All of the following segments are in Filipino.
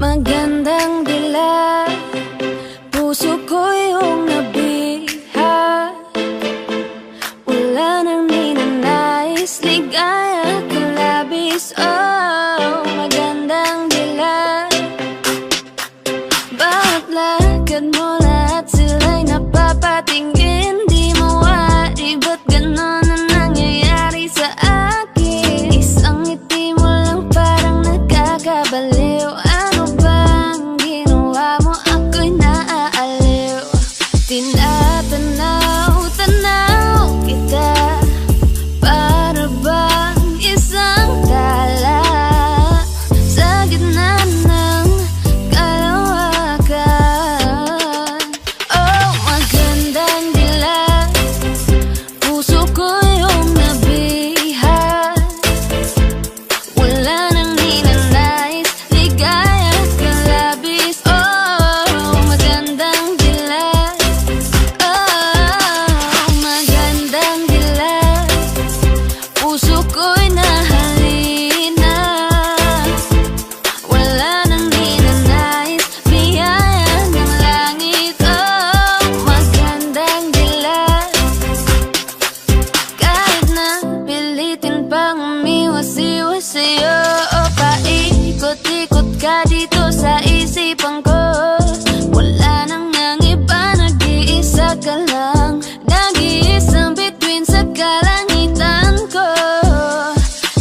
Magandang dilag, puso ko yung nabihag. Wala nang ninanais, ligaya ka labis. Oh, magandang dilag, bawat lakad mo lahat sila'y napapatingin. Di mawari, ba't ganon ang nangyayari sa akin? Isang ngiti mo lang parang nakakabaliw. Ano bang ginawa mo? Ako'y naaaliw. Tinatanaw-tanaw kita, para bang isang tala sa gitna ng kalawakan. Oh, magandang dilag, puso ko yung nabihag. Wala nang ninanais, ligaya ka labis. Oh, magandang dilag. Oh, magandang dilag, puso ko'y nahalina. Wala nang ninanais, biyaya ng langit. Oh, magandang dilag, kahit na pilitin pang umiwas-iwas sa'yo. O paikot-ikot ka dito sa isipan ko. Wala nang ang iba, nag-iisa ka lang. Nag-iisang bituin sa kalangitan ko.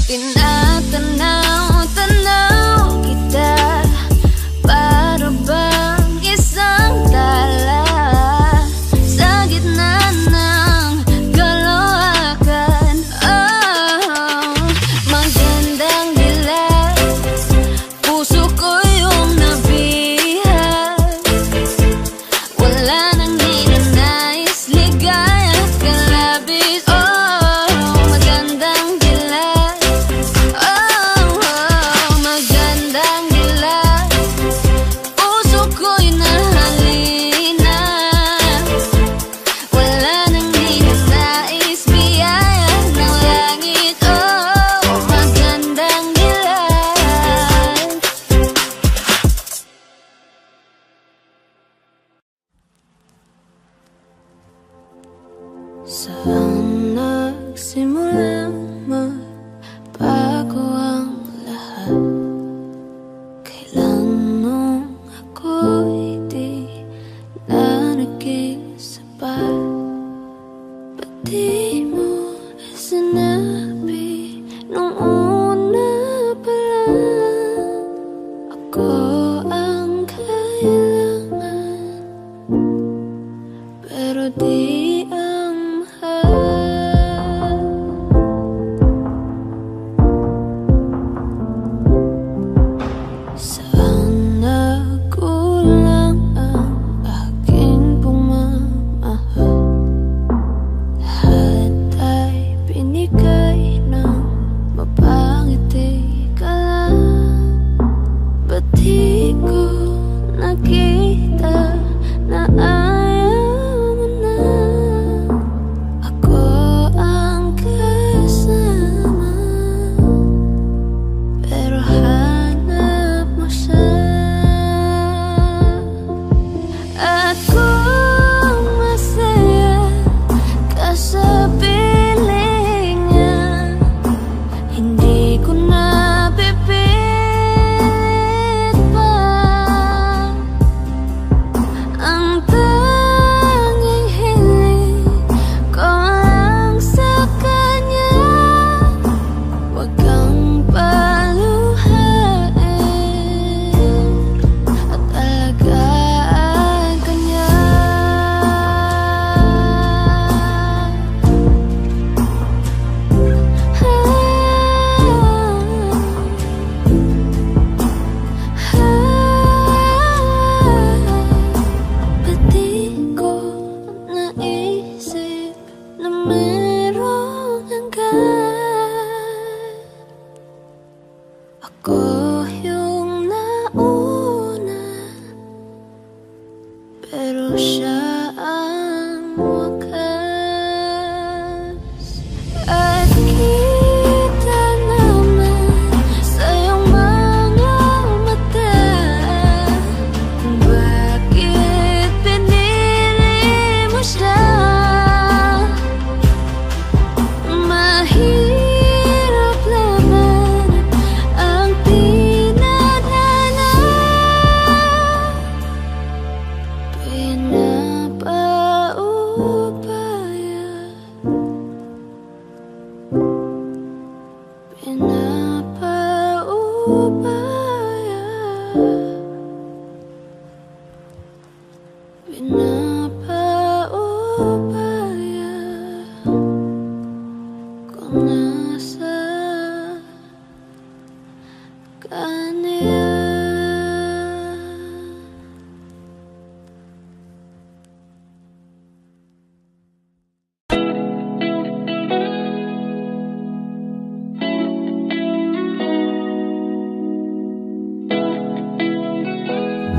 Tinatanaw-tanaw kita, para bang isang tala sa gitna ng kalawakan. Oh, magandang dilag, puso ko yung nabihag. Wala nang ninanais, ligaya ka labis. Oh, magandang dilag. Oh, magandang dilag, puso ko'y nahalina. Wala nang ninanais, biyaya ng langit. Oh, magandang dilag. Saan nagsimulang magbago ang lahat? Kailan nung ako'y di na naging sapat? Ba't di mo sinabi nung una pa lang? Ako ang kailangan, pero di ang mahal. Saan nagkulang ang aking pagmamahal? Lahat ay binigay ng mapangiti ka lang. Ba't di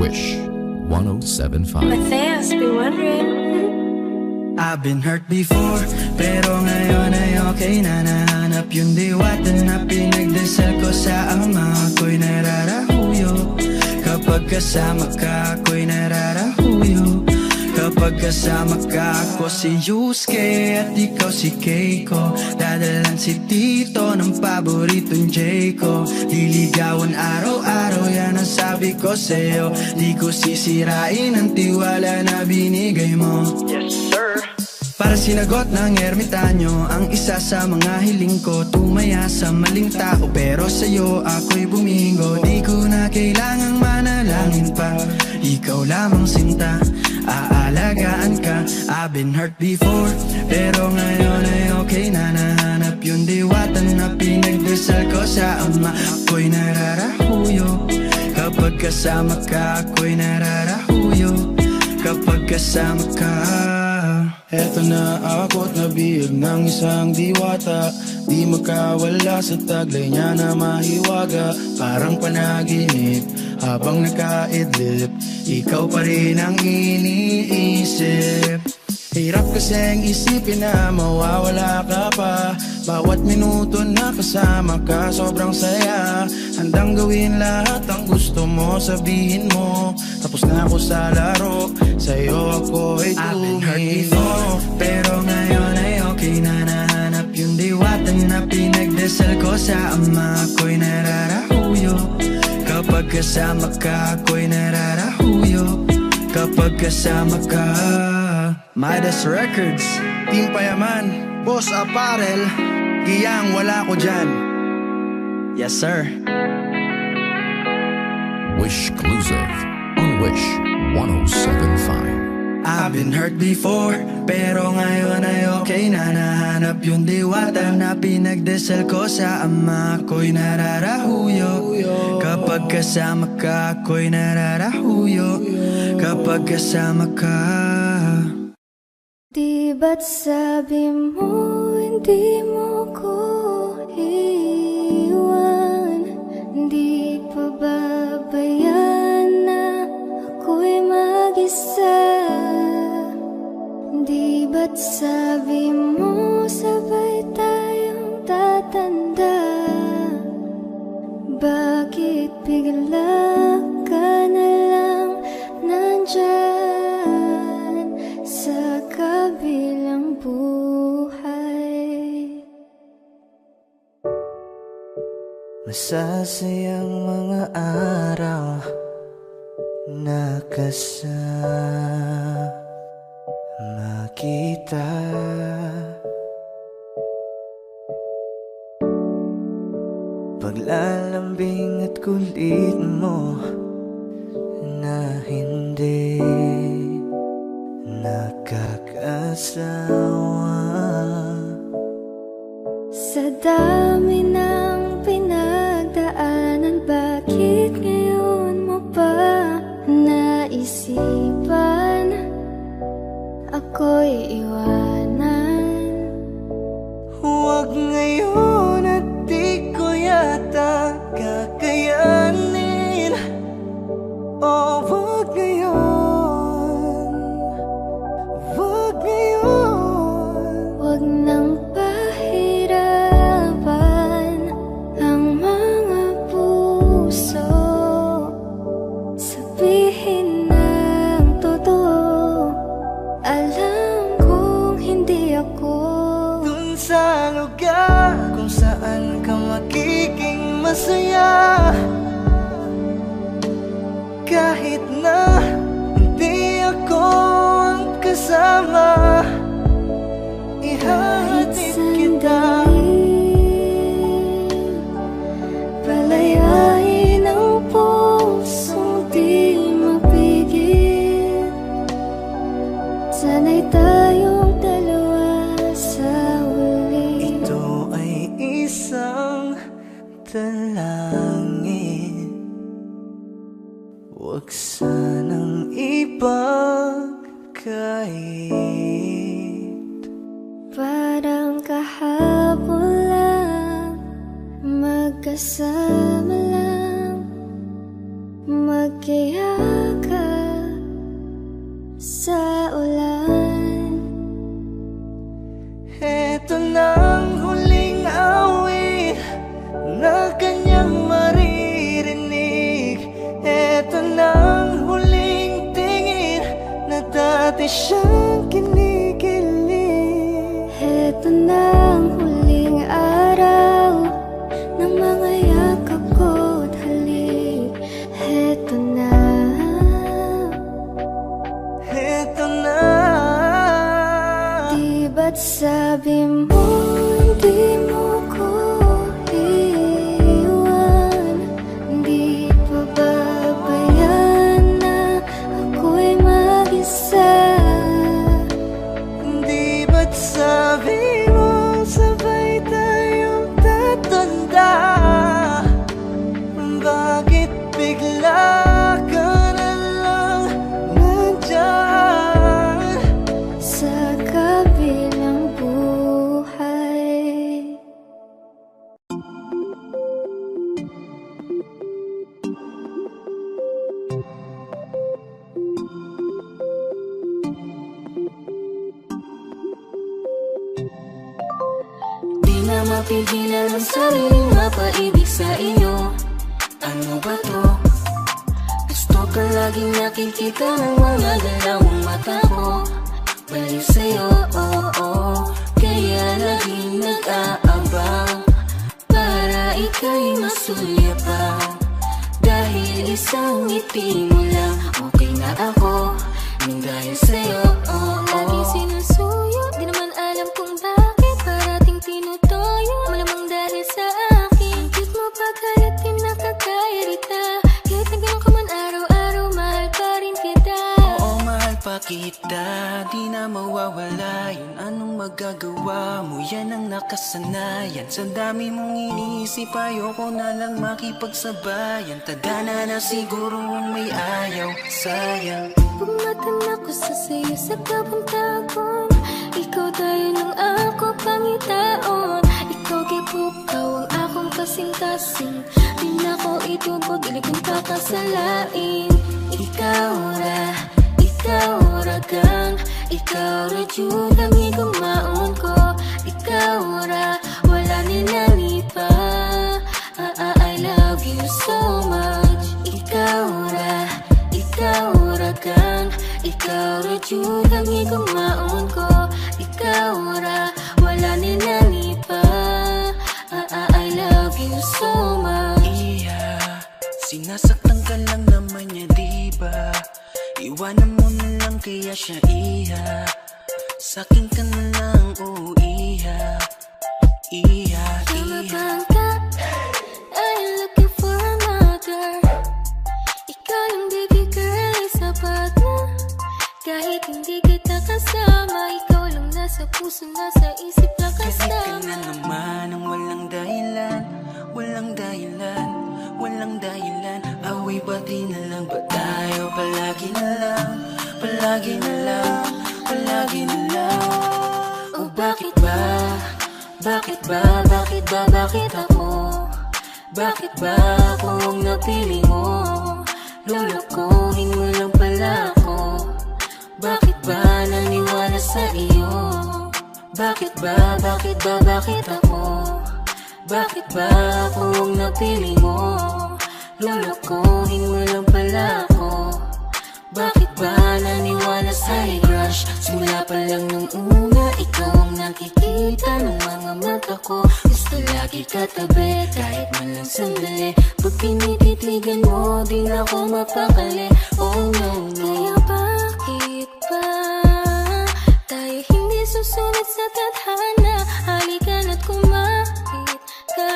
Wish 107.5. My fans be wondering. I've been hurt before, pero ngayon ay okay na. Nahanap yung diwata na pinagdasal ko sa ama. Ako'y nararahuyo kapag kasama ka. Ako'y nararahuyo kapag kasama ka. Ako si Yusuke at ikaw si Keiko. Dadalan si Tito ng paboritong J ko. Liligawan araw-araw, yan ang sabi ko sa'yo. Di ko sisirain ang tiwala na binigay mo. Yes sir. Para sinagot ng ermitanyo ang isa sa mga hiling ko. Tumaya sa maling tao pero sa'yo ako'y bumingo. Di ko na kailangang manalangin pa, ikaw lamang sinta, aalagaan ka. I've been hurt before, pero ngayon ay okay na. Nahanap yung diwata na pinagdasal ko sa ama. Ako'y nararahuyo kapag kasama ka. Ako'y nararahuyo kapag kasama ka. Eto na ako't nabihag ng isang diwata. Di makawala sa taglay niya na mahiwaga. Parang panaginip habang nakaidlip, ikaw pa rin ang iniisip. Hirap kasing isipin na mawawala ka pa. Bawat minuto na kasama ka sobrang saya. Handang gawin lahat ang gusto mo, sabihin mo. Tapos na ako sa laro, sa'yo ako ay I've been hurt before, pero ngayon ay okay na. Nahanap yung diwata na pinagdasal ko sa ama. Ako'y nararahuyo kapag kasama ka. Ako'y nararahuyo kapag kasama ka. Midas Records, Team Payaman, Boss Apparel, Giyang wala ko dyan. yes sir. Wish Exclusive on Wish 107.5. I've been hurt before, pero ngayon ay okay na. Nahanap yung diwata na pinagdasal ko sa ama. Ako'y nararahuyo kapag kasama ka. Ako'y nararahuyo kapag kasama ka. Di ba't sabi mo hindi mo ko iwan? Di pa babayan na ako'y mag-isa? Di ba't sabi mo sabay tayong tatanda? Bakit bigla ka na lang nandyan sa kabilang buhay? Masasayang mga araw na kasama kita. Paglalambing at kulit mo na hindi nakakasawa. Sa dami ng pinagdaanan, bakit ngayon mo pa naisipan ako'y iwanan? Huwag ngayon at di ko yata kakayanin. Oh, huwag ngayon, huwag ngayon. Huwag nang pahirapan ang mga puso. Sabihin ng totoo, alam kong hindi ako Dun sa lugar kung saan ka magiging masaya. Kahit na hindi ako ang kasama, ihahatid kita. Palayain ang pusong di mapigil. Sana'y tayong dalawa sa huli. Ito ay isang dalangin, huwag sanang ipagkait. Parang kahapon lang, magkasama lang, magkayak wala ka na lang nandyan sa kabilang buhay. Di na mapigilan ang sariling mapaibig sa iyo. Ano ba to? Gusto ka laging nakikita ng mga dalawang mata ko. Baliw sa'yo, kaya laging nag-aabang para ika'y masulyapang. Dahil isang ngiti mo lang, okay na ako. Nang dahil sa'yo, laging sinusuyo. Di naman alam kung bakit parating tinutoyo. Malamang dahil sa akin, ang cute mo pagkalat di nakakairita. Kahit na ganun ka man araw-araw, mahal pa rin kita. Oo, mahal pa kita, di na mawawala yun. Anong magagawa mo, yan ang nakasanayan. Sa dami mong iniisip, ayoko na lang makipagsabayan. Tadhana na siguro ang may ayaw, sayang. Pumatan ako sa sayo sa kapuntagon. Ikaw tayo ng ako pangitaon. Ikaw kipukaw ang akong kasing-kasing. Di na ko itubog, ilig kong kakasalain. Ikaw ragang, ikaw ra jud ang igumaon ko. Ikaw ra, wala nilani pa. I love you so much. Ikaw ragang, ikaw ra jud ang igumaon ko. Ikaw ra, wala nilani pa. I love you so much. Iya, sinasaktan ka lang naman niya, diba? Iwanan mo na lang kaya siya, iya. Sakin ka na lang, oh iya. Iya, Tama iya. bang ka? Are you looking for another? Ikaw yung baby girl ay sapat na. Kahit hindi kita kasama, ikaw lang nasa puso, nasa isip lang Kahit ka kasama. na naman ang walang dahilan, walang dahilan, walang dahilan. Away pati na lang ba tayo? Palagi na lang, palagi na lang, palagi na lang. Oh bakit ba? Bakit ba? Bakit ba? Bakit ako? Bakit ba ako ang napili mo? Lulukuhin mo lang pala ako. Bakit ba naniwala sa iyo? Bakit ba? Bakit ba? Bakit ako? Bakit ba ako ang napili mo? Lulukuhin mo lang pala ako. Bakit ba naniwala sa'y crush? Simula pa lang nung una, ikaw ang nakikita ng mga mata ko. Gusto lagi katabi, kahit man lang sandali. Pag pinititigan mo, di na ako mapakali. Oh no, no. Kaya bakit ba tayo hindi susunod sa tadhana? Halika na't kumapit ka.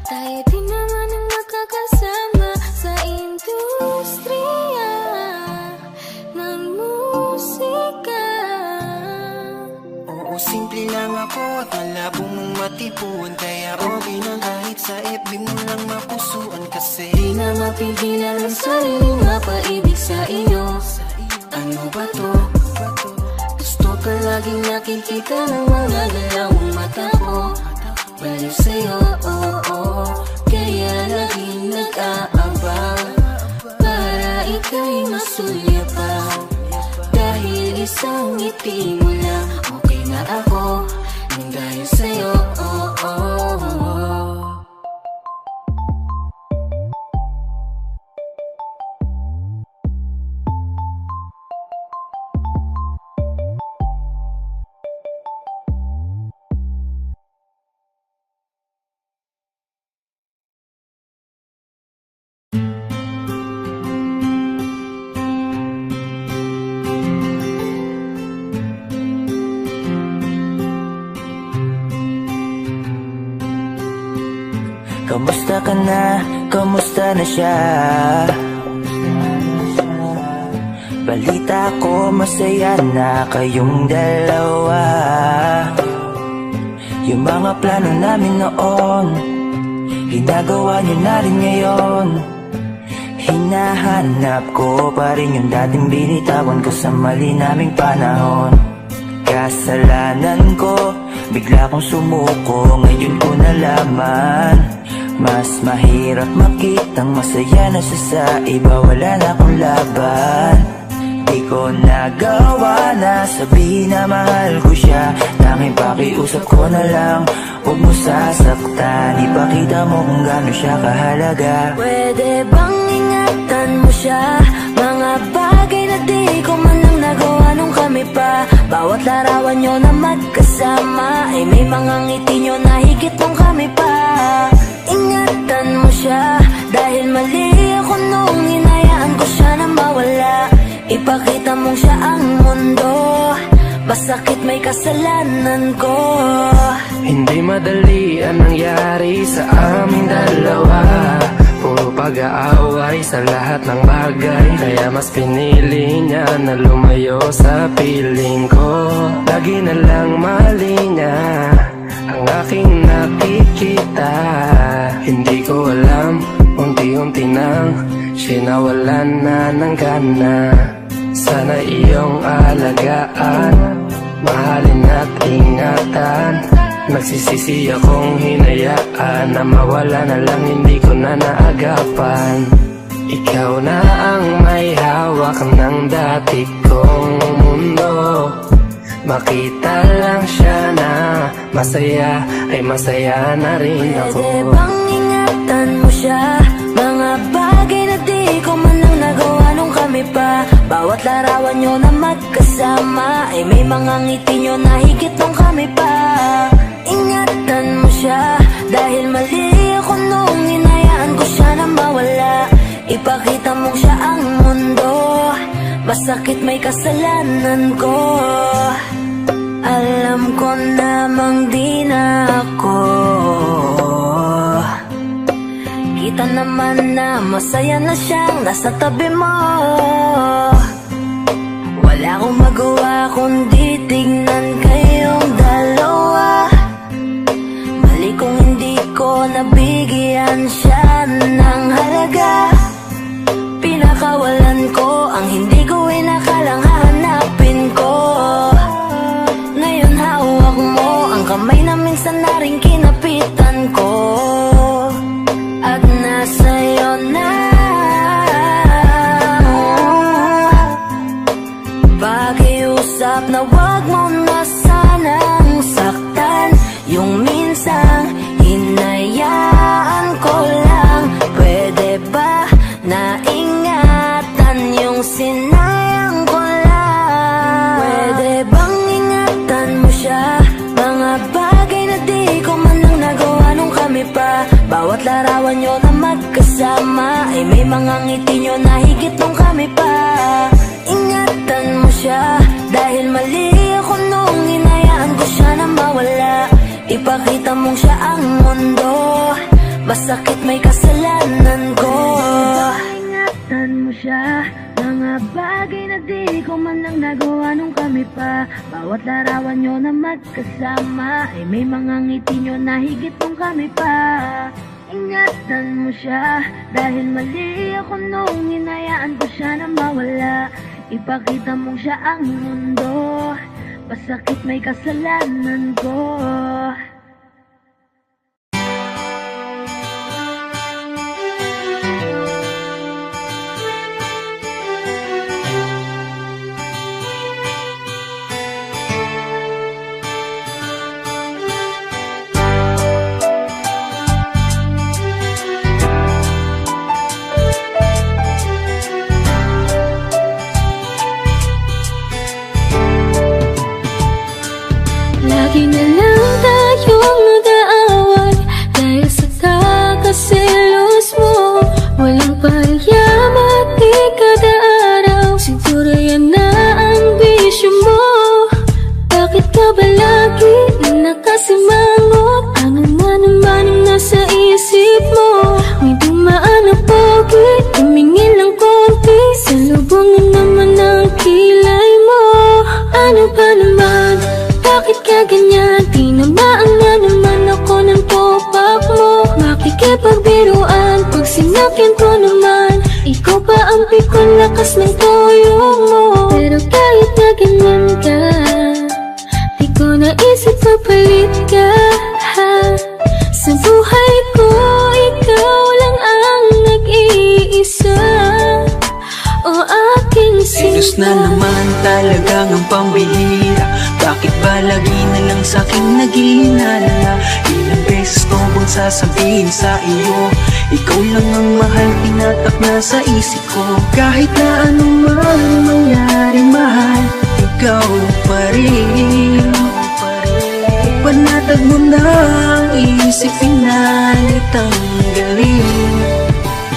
Tayo din naman ang magkakasama sa industriya ng musika. Oo, simple lang ako at malabo mong matipuan. Kaya okay na kahit sa FB mo lang mapusuan. Kasi Di na mapigilan ang sariling mapaibig sa iyo. Ano ba to? Gusto ka laging nakikita ng mga dalawang mata ko. Baliw sa'yo, kaya laging nag-aabang para ika'y masulyapang. Dahil isang ngiti mo lang, okay na ako. Nang dahil sa'yo, kamusta ka na? Kamusta na siya? Balita ko masaya na kayong dalawa. Yung mga plano namin noon, ginagawa niyo na rin ngayon. Hinahanap ko pa rin yung dating binitawan ko sa mali naming panahon. Kasalanan ko, bigla kong sumuko, ngayon ko nalaman. Mas mahirap makitang masaya na siya sa iba, wala na akong laban. Di ko nagawa na sabihin na mahal ko siya, tanging pakiusap ko na lang, huwag mo sasaktan. Ipakita mo kung gaano siya kahalaga. Pwede bang ingatan mo siya? Mga bagay na di ko man lang nagawa nung kami pa. Bawat larawan nyo na magkasama ay may mga ngiti nyo na higit nung kami pa. Ingatan mo siya dahil mali ako nung hinayaan ko siya na mawala. Ipakita mong siya ang mundo, masakit may kasalanan ko. Hindi madali ang nangyari sa aming dalawa. Puro pag-aaway sa lahat ng bagay, kaya mas pinili niya na lumayo sa piling ko. Lagi na lang mali niya ang aking nakikita. Hindi ko alam, unti-unti nang sinawalan na ng gana. Sana iyong alagaan, mahalin at ingatan. Nagsisisi akong hinayaan na mawala na lang, hindi ko na naagapan. Ikaw na ang may hawak ng dati kong mundo. Makita lang siya na masaya, ay masaya na rin ako. Pwede bang ingatan mo siya? Mga bagay na di ko man lang nagawa nung kami pa. Bawat larawan nyo na magkasama ay may mga ngiti nyo na higit nung kami pa. Ingatan mo siya dahil mali ako nung hinayaan ko siya na mawala. Ipakita mong siya ang mundo, masakit may kasalanan ko. Alam ko namang di na ako. Kita naman na masaya na siyang nasa tabi mo. Wala akong magawa kundi tignan kayong dalawa. Mali kung hindi ko nabigyan siya ng halaga. Pinakawalan ko ang hindi ko inakalang hahanapin ko. Ngayon hawak mo ang kamay na minsan na rin kinapitan ko. At nasa'yo na. Pakiusap na wag mo na sanang saktan. Yung minsang hinayaan ko lang. Pwede ba na ingatan yung sinayang ko lang? Pwede bang ingatan mo siya? Mga bagay na di ko man lang nagawa nung kami pa. Bawat larawan nyo na magkasama ay may mga ngiti nyo na higit nung kami pa. Ingatan mo siya dahil mali ako nung hinayaan ko siya na mawala. Ipakita mong siya ang mundo, masakit may kasalanan ko. Ingatan mo siya, mga bagay na di ko man lang nagawa nung kami pa. Bawat larawan nyo na magkasama ay may mga ngiti nyo na higit nung kami pa. Ingatan mo siya dahil mali ako nung hinayaan ko siya na mawala. Ipakita mong siya ang mundo, masakit may kasalanan ko. Lagi na lang tayong nag-aaway dahil sa kakaselos mo. Walang payamat di kada araw, siguro yan na ang bisyo mo. Bakit ka ba lagi nakasimangot? Ano na naman ang nasa isip mo? May dumaan na pogi, tumingin ng konti, salubungin naman ang kilay mo. Ano ba naman? Bakit ka ganyan? Tinamaan na naman ako ng top-up mo. Makikipagbiruan pag sinakyan ko naman. Ikaw paampi ko lakas ng toyo mo. Pero kahit na ganyan ka, di ko naisip papalit ka. Sa buhay ko, ikaw lang ang nag-iisa. O aking Selos na naman talagang ang pambihira. Bakit ba lagi na lang sa'king naghihinala? Ilang beses ko bang sasabihin sa iyo, ikaw lang ang mahal, tinatak na sa isip ko. Kahit na anuman mangyari mahal, ikaw pa rin. Panatag mo na ang isip, pinalit ang galing.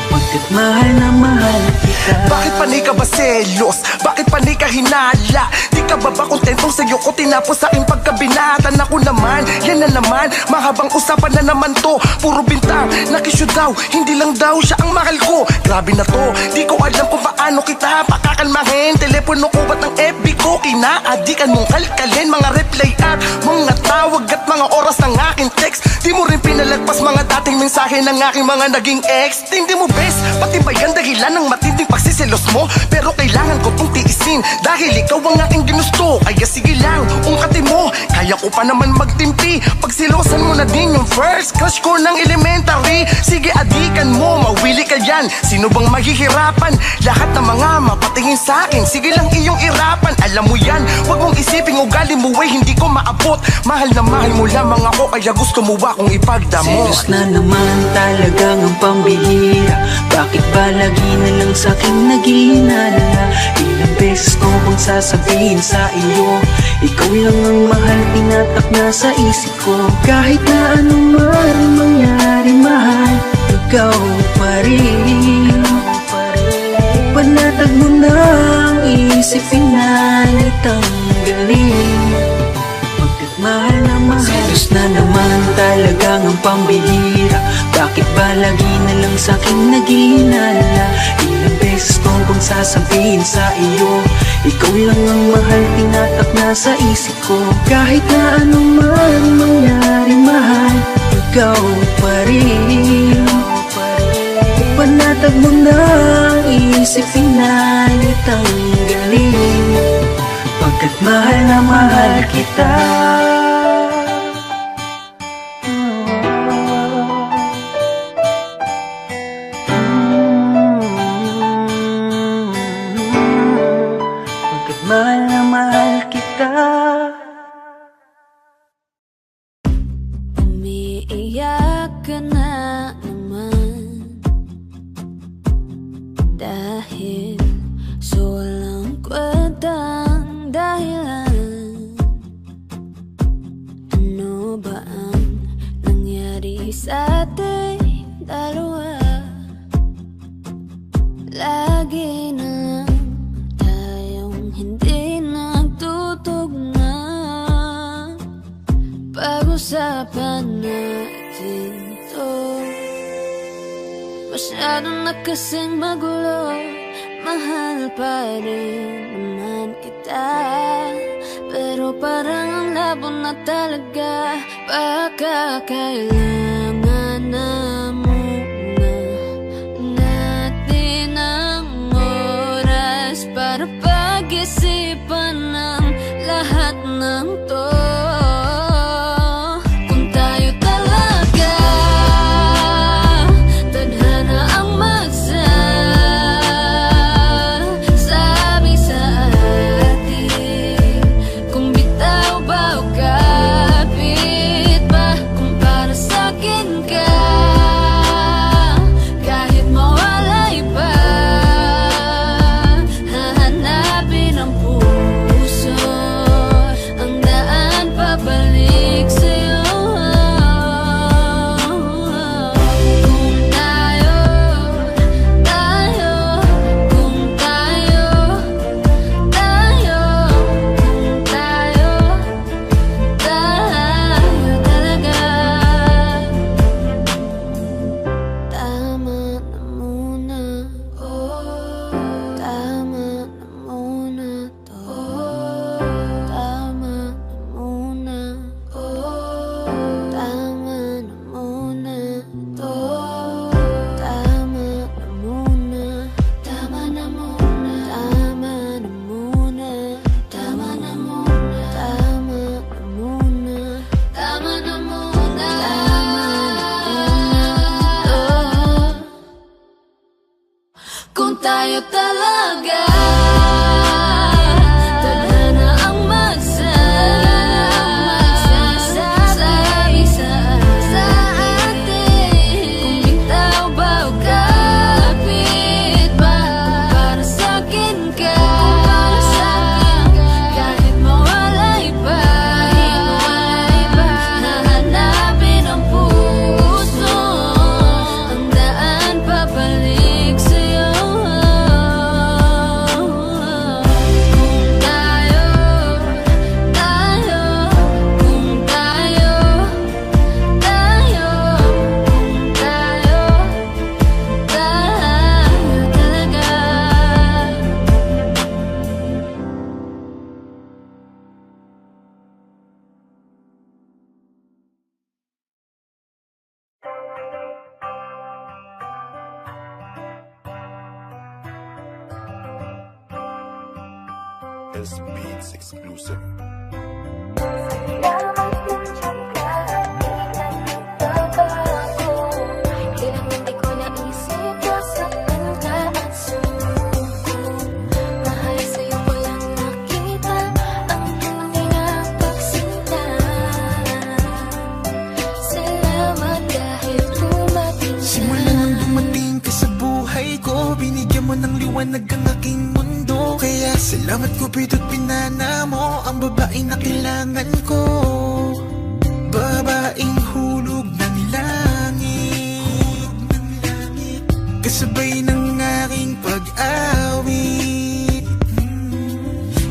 Pagkat mahal na mahal kita. Bakit panay ka ba selos? Bakit panay ka hinala? Di ka ba kontentong sa'yo ko tinapos sa aking pagkabinatan? Ako naman, yan na naman, mahabang usapan na naman to. Puro bintang, nakisyo daw, hindi lang daw siya ang mahal ko. Grabe na to, di ko alam kung paano kita pakakalmahin. Telepono ko ba't ang FB ko? Kinaadikan mong kalkalin, mga reply at mga tawag at mga oras ng aking text. Di mo rin pinalagpas mga dating mensahe ng aking mga naging ex. Hindi mo best, pati ba yan dahilan ng matinding pagsiselos mo? Pero kailangan ko tong tiisin, dahil ikaw ang aking ginusto. Kaya sige lang, ungkatin mo, kaya ko pa naman magtimpi. Pagsilosan mo na din yung first crush ko ng elementary. Sige adikan mo, mawili ka yan. Sino bang mahihirapan? Lahat ng mga mapatingin sa akin, sige lang iyong irapan. Alam mo yan, wag mong isiping ugali mo ay hindi ko maabot. Mahal na mahal mo lamang ako, kaya gusto mo akong ipagdamot. Selos na naman talagang ang pambihira. Bakit ba lagi na lang sa'king naghihinala? Ilang beses ko bang sasabihin sa iyo, ikaw lang ang mahal, tinatak na sa isip ko. Kahit na anuman mangyari mahal, ikaw pa rin. Panatag mo na ang isip, pinalit ang galing. Pagkat mahal na mahal. Selos na naman talagang ang pambihira. Bakit ba lagi na lang sa'king naghihinala? Ilang beses ko bang sasabihin sa iyo, ikaw lang ang mahal, tinatak na sa isip ko. Kahit na anuman mangyari mahal, ikaw pa rin. Panatag mo na ang isip, pinalit ang galing. Pagkat mahal na mahal kita. Pagkat mahal na mahal kita. Umiiyak ka na naman, dahil sa walang kwentang dahilan. Ano ba ang nangyari sa ating dalawa? Lagi na lang tayong hindi nagtutugma. Pag-usapan natin to, masyado na kasing magulo. Mahal pa rin naman kita, pero parang ang labo na talaga. Baka kailangan na muna natin ang oras para pag-isipan ng lahat ng to. Kung tayo talaga tadhana ang magsasabi sa atin, kung bitaw ba o kapit ba, kung para sa'kin ka Kung tayo talaga tadhana ang magsasabi sa atin. Kung bitaw ba o kapit ba, para sa'kin ka, kahit mawalay pa, hahanapin ang puso, ang daan pabalik sa'yo. This Beats exclusive. Simula nang dumating ka sa buhay ko, binigyan mo ng liwanag ang aking mundo. Kaya salamat Cupido't pinana mo ang babaeng na kailangan ko. Babaeng hulog ng langit, kasabay ng aking pag-awit.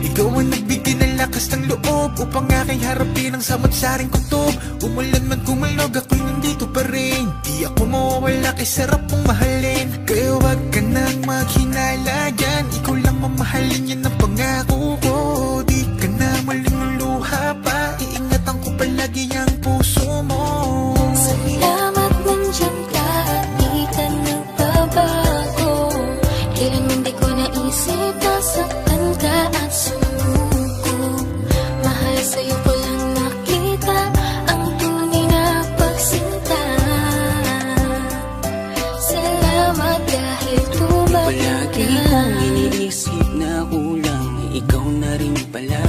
Ikaw ang nagbigay ng lakas ng loob upang aking harapin ang samot-saring kutob. Umulan man kumalog, ako'y nandito pa rin. Di ako mawawala kay sarap mong mahalin. Kaya wag ka nang maghinala dyan, ikaw lang mamahalin, yan ang pangako ko. Di ka na malululuha pa, iingatan ko palagi ang puso mo. Salamat nandiyan ka at di ka nagbabago. Kailanman di ko naisip na saktan ka at sumuko. Mahal sa'yo ko lang nakita ang tunay na pagsinta. Salamat dahil Palagi kong iniisip na kulang, ikaw na rin pala.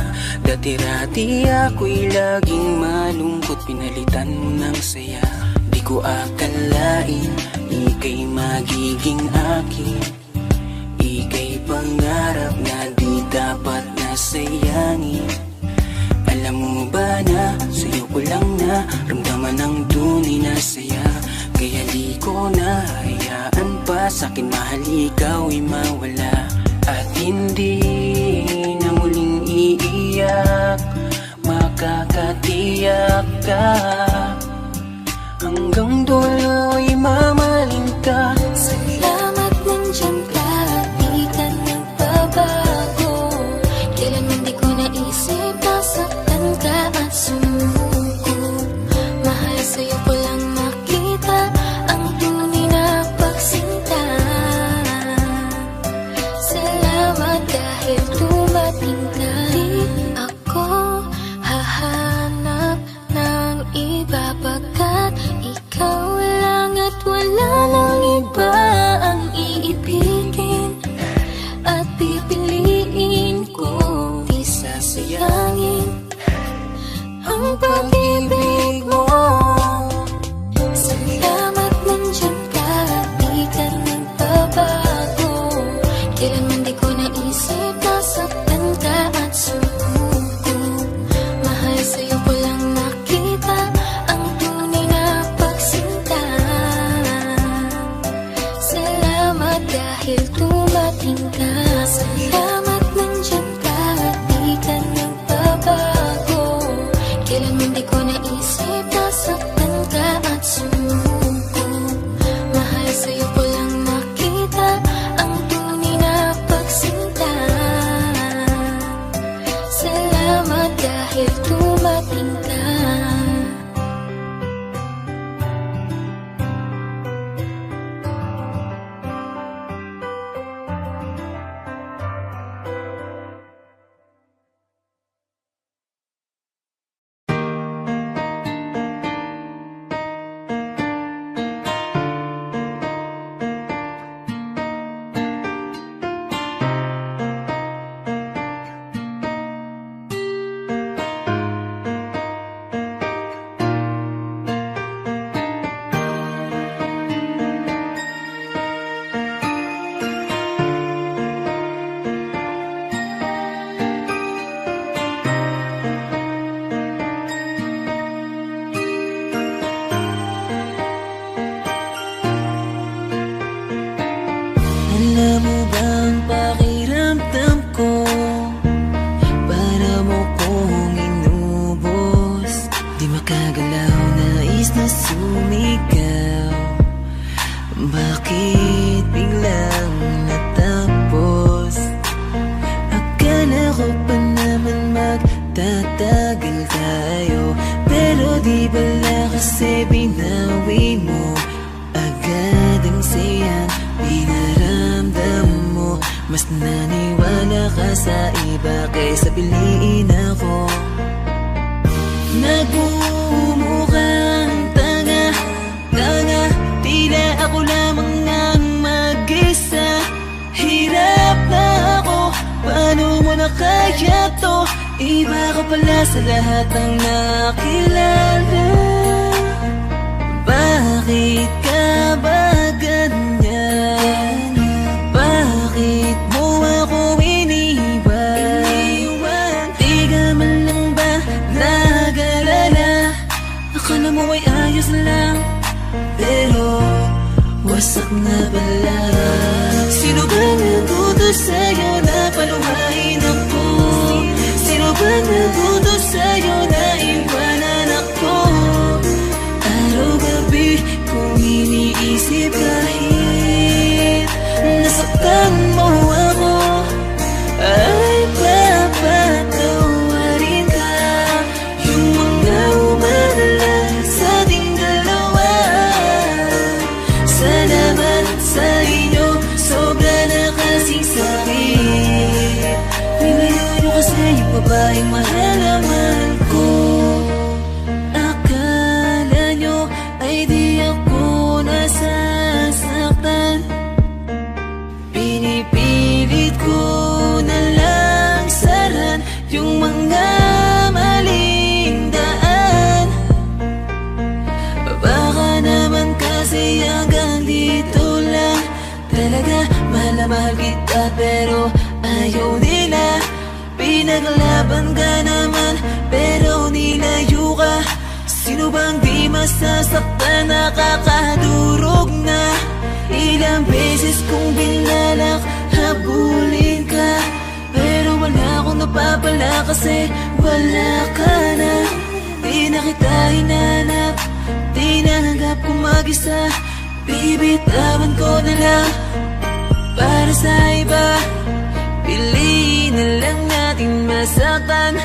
Dati-rati ako'y laging malungkot, pinalitan mo ng saya. Di ko akalain, ika'y magiging akin. Ika'y pangarap na di dapat nasayangin. Alam mo ba na sa'yo ko lang na ramdaman ang tunay na saya. Kaya di ko na hayaan pa sa'kin mahal ikaw'y mawala. At hindi na muling iiyak, makakatiyak ka. Hanggang dulo'y mamahalin ka. Salamat nandiyan ka at di ka nagbabago. Kailanman di ko naisip na saktan ka at sumuko. Mahal sa'yo ko lang nakita ang tunay na pagsinta. Salamat dahil dumating ka. Di ako hahanap ng iba pagkat ikaw lang at wala nang iba ang iibigin at pipiliin ko. Di sasayangin ang pag-ibig mo. Salamat nandiyan ka at di ka nagbabago. Kailanman di ko naisip na saktan ka at sumuko. Mahal sa'yo ko lang nakita ang tunay na pagsinta. Salamat dahil dumating ka. Salamat nandiyan ka at di ka nagbabago. Kailanman di ko naisip na saktan ka at sumuko. Mahal sa'yo ko lang nakita ang tunay na pagsinta. Salamat dahil dumating ka. Alam mo bang pakiramdam ko? Para mo kong inubos. Di makagalaw, nais na sumigaw. Bakit biglang natapos? Akala ko pa naman magtatagal tayo, pero di bala kasi binawi mo agad ang sayang pinaramdam mo. Mas naniwala ka sa iba kaysa piliin ako. Nagmumukhang tanga, tila ako lamang nang mag-isa. Hirap na ako, paano mo na kaya to? Iba ka pala sa lahat ng nakilala. Bakit ka ba ganyan? Bakit mo ako iniwan? Di ka man lang ba nag-alala? Akala mo ay ayos lang, pero wasak na pala. Sino ba naguto sa'yo na paluhain ako? Sino ba naguto sa'yo na iwanan ako? Araw-gabi kung iniisip kahit nasaktan mo ako, ay papatawarin ka. Yung mga umalala sa ating dalawa, salamat sa inyo, sobra na kasing sakit. Nilayo kasi yung babaeng mahal na mahal ko. Akala nyo ay di ako nasasaktan. Pinipilit ko na lang saran yung mga maling daan. Baka naman kasi hanggang dito lang. Talaga mahal na mahal kita, pero ayaw nila. Pinaglaban ka naman, pero nilayo ka. Sino bang di masasaktan, nakakadurog na? Ilang beses kong binalak, habulin ka, pero wala akong napapala kasi wala ka na. Di na kita hinanap, di nanggap kong mag-isa. Bibitawan ko na lang para sa iba. Piliin na lang natin masaktan.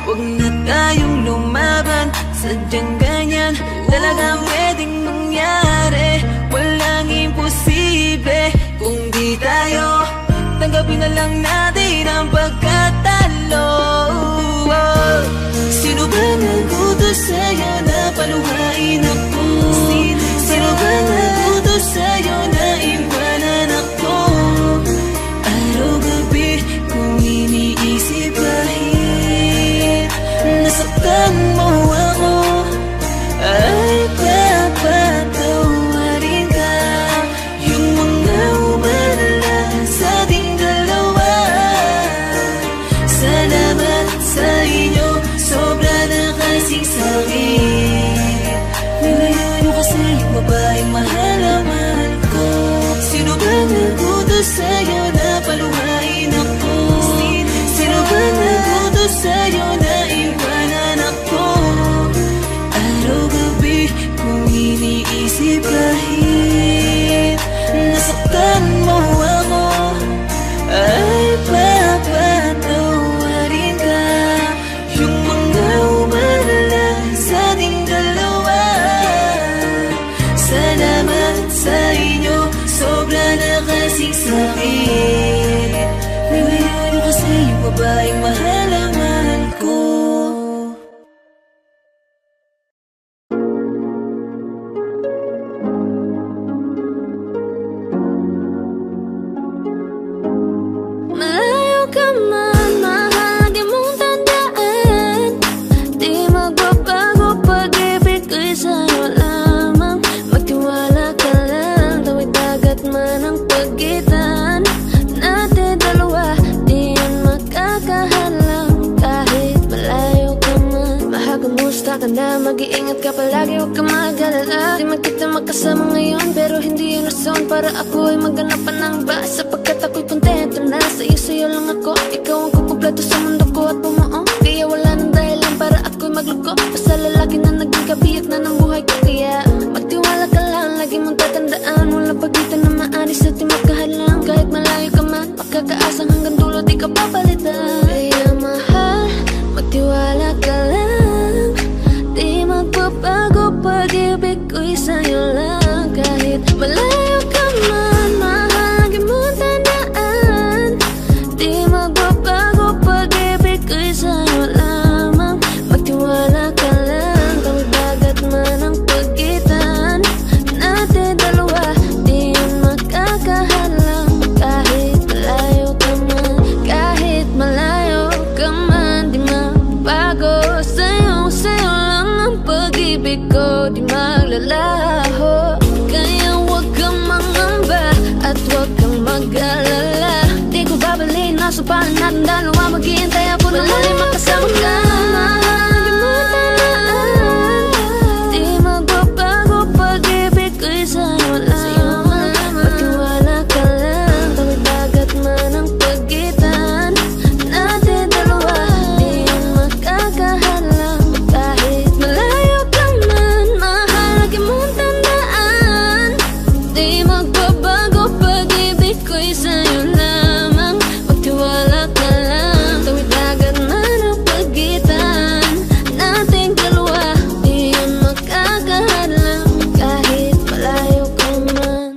Huwag na tayong lumaban, sadyang ganyan talagang pwedeng mangyari. Walang imposible kung di tayo. Tanggapin na lang natin ang pagkatalo. Sino ba nagutos sa'yo na paluhain ako? Sino ba nagutos sa'yo na iwanan ako? Araw-gabi kung iniisip kahit nasaktan mo ako, ay papatawarin ka. Yung mga umalala sa ating dalawa, salamat sa inyo, sobra na kasing sakit. Nilayo kasi yung babaeng mahal na mahal ko. Sino ba nagutos sa'yo na paluhain ako? Sino ba nagutos sa'yo na iwanan ako? Araw-gabi kung iniisip kahit nasaktan mo ako, ay papatawarin ka. Yung mga umalala sa ating dalawa, salamat sa inyo, sobra na kasing sakit. Nilayo kasi yung babaeng mahal na mahal ko. Malayo ka man, mahal, di mong tandaan. Di magbabago pag-ibig ko'y sa'yo lamang. Magtiwala ka lang, tawid dagat man ang pagitan natin dalawa, di yan makakahala. ka na, mag-iingat ka palagi, huwag ka mag-alala. Di man kita magkasama ngayon, pero hindi yun rason para ako ay maghanap pa ng iba. Sapagkat ako'y kontento na, sa'yo lang ako. Ikaw ang kukumpleto sa mundo ko at bumuo. Kaya wala nang dahilan para ako'y magluko. Basta lalaki na naging kabiyak na ng buhay ko. Kaya magtiwala ka lang, lagi mong tatandaan. Walang pagitan na maanis at di magkahalang. Kahit malayo ka man, makakaasang hanggang dulo di ka papalitan. Kaya mahal, magtiwala ka lang. Di magbabago, pag-ibig ko'y sa'yo lang. Kahit malayo ka man, mahal, lagi mong tandaan. Di magbabago, pag-ibig ko'y sa'yo lamang. Magtiwala ka lang, tawid dagat man ang pagitan natin dalawa, di yun makakahalang. Kahit malayo ka man, kahit malayo ka man, di magbago. Sa'yo lang ang pag-ibig ko, di maglalaho. Kaya huwag kang mangamba at huwag kang mag-alala. Di ko babalik, nasa palan natin dalawa, maghihintay ako na muli makasama ka. Lagi mo tandaan, di magbabago, pag-ibig ko'y sa'yo lang. Magtiwala ka lang, tawid dagat man ang pagitan natin dalawa, di yun makakahalang. Kahit malayo ka man, mahal, lagi mong tandaan. Di magbabago, pag-ibig ko'y sa'yo lamang. Magtiwala ka lang, tawid dagat man ang pagitan nating dalawa, di yun makakahalang. Kahit malayo ka man.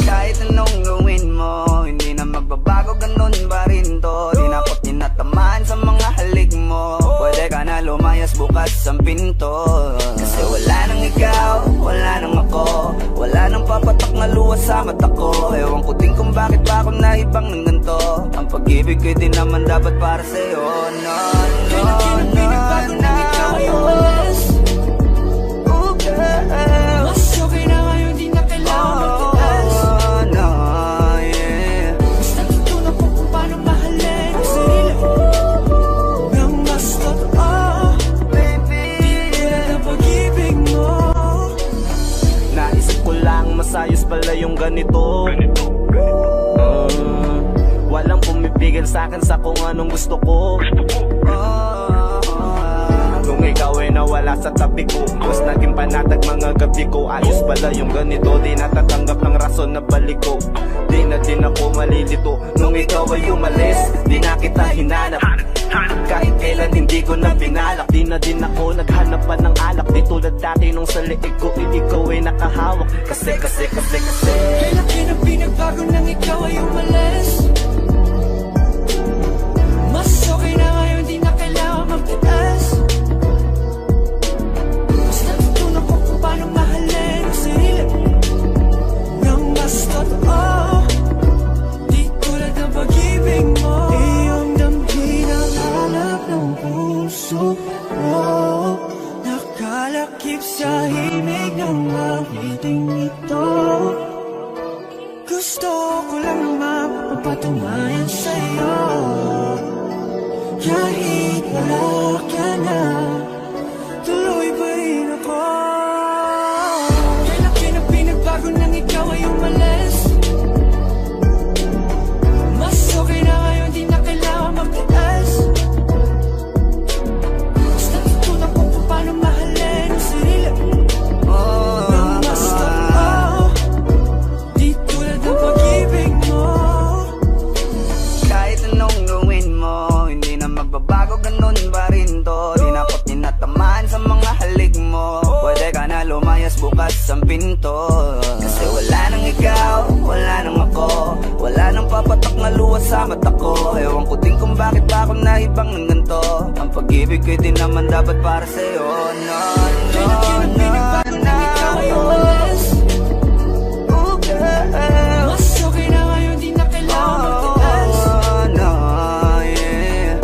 Kahit anong gawin mo, hindi na magbabago, ganun pa rin to. Di na ako tinatamaan sa mga halik mo. Pwede ka na lumayas, bukas ang pinto. Kasi wala nang ikaw, wala nang ako. Wala nang papatak na luha sa mata ko. Ewan ko din kung bakit pa ako naibang ng ganito. Ang pag-ibig ko'y di naman dapat para sa'yo. No, no, no, no. Oh, girl. Mas okay na ngayon, di na kailangan magtaas. Oh, no, yeah. Basta natutunan ko kung paano mahalin ang sarili nang mas totoo. Baby, Tulad ng pag-ibig mo. naisip ko lang, masayos pala yung ganito. Walang pumipigil sa'kin sa kung anong gusto ko. Nung ikaw ay nawala sa tabi ko, mas naging panatag mga gabi ko. Ayos pala yung ganito, di natatanggap ng rason na balik ko. Di na din ako malilito, nung ikaw ay umalis, di na kita hinanap. Kahit kailan hindi ko na pinalak, di na din ako naghanap pa ng alak. Di tulad dati nung sa liig ko, ikaw ay nakahawak. Kasi Kailan na pinagbago nang ikaw ay umalis. Mas okay na ngayon, di na kailangan magtaas. Basta natutunan ko kung paano mahalin ang sarili nang mas totoo. Di tulad ng pag-ibig mo. Iyong damhin ang hanap ng puso mo. Nakalakip sa himig ng awiting ito. Gusto ko lang naman mapatunayan sa'yo. Kahit wala ka na, tuloy pa rin ako. Kailan na pinagbago nang ikaw ay umalis. Mas okay na ngayon, di na kailangan magtaas. Basta natutunan ko kung paano mahalin ang sarili nang mas totoo. Di tulad ng pag-ibig mo. kahit anong gawin mo, hindi na magbabago, ganun pa rin to. Di na ako tinatamaan sa mga halik mo. Pwede ka na lumayas, bukas ang pinto. Kasi wala nang ikaw, wala nang ako. Wala nang papatak na luha sa mata ko. Ewan ko din kung bakit pa ako naibang ng ganito. Ang pag-ibig ko'y di naman dapat para sa'yo. No, no, no, no. Ikaw ay umalis. Oh, girl. Mas okay na ngayon, di na kailangan magtaas. Oh, no, yeah.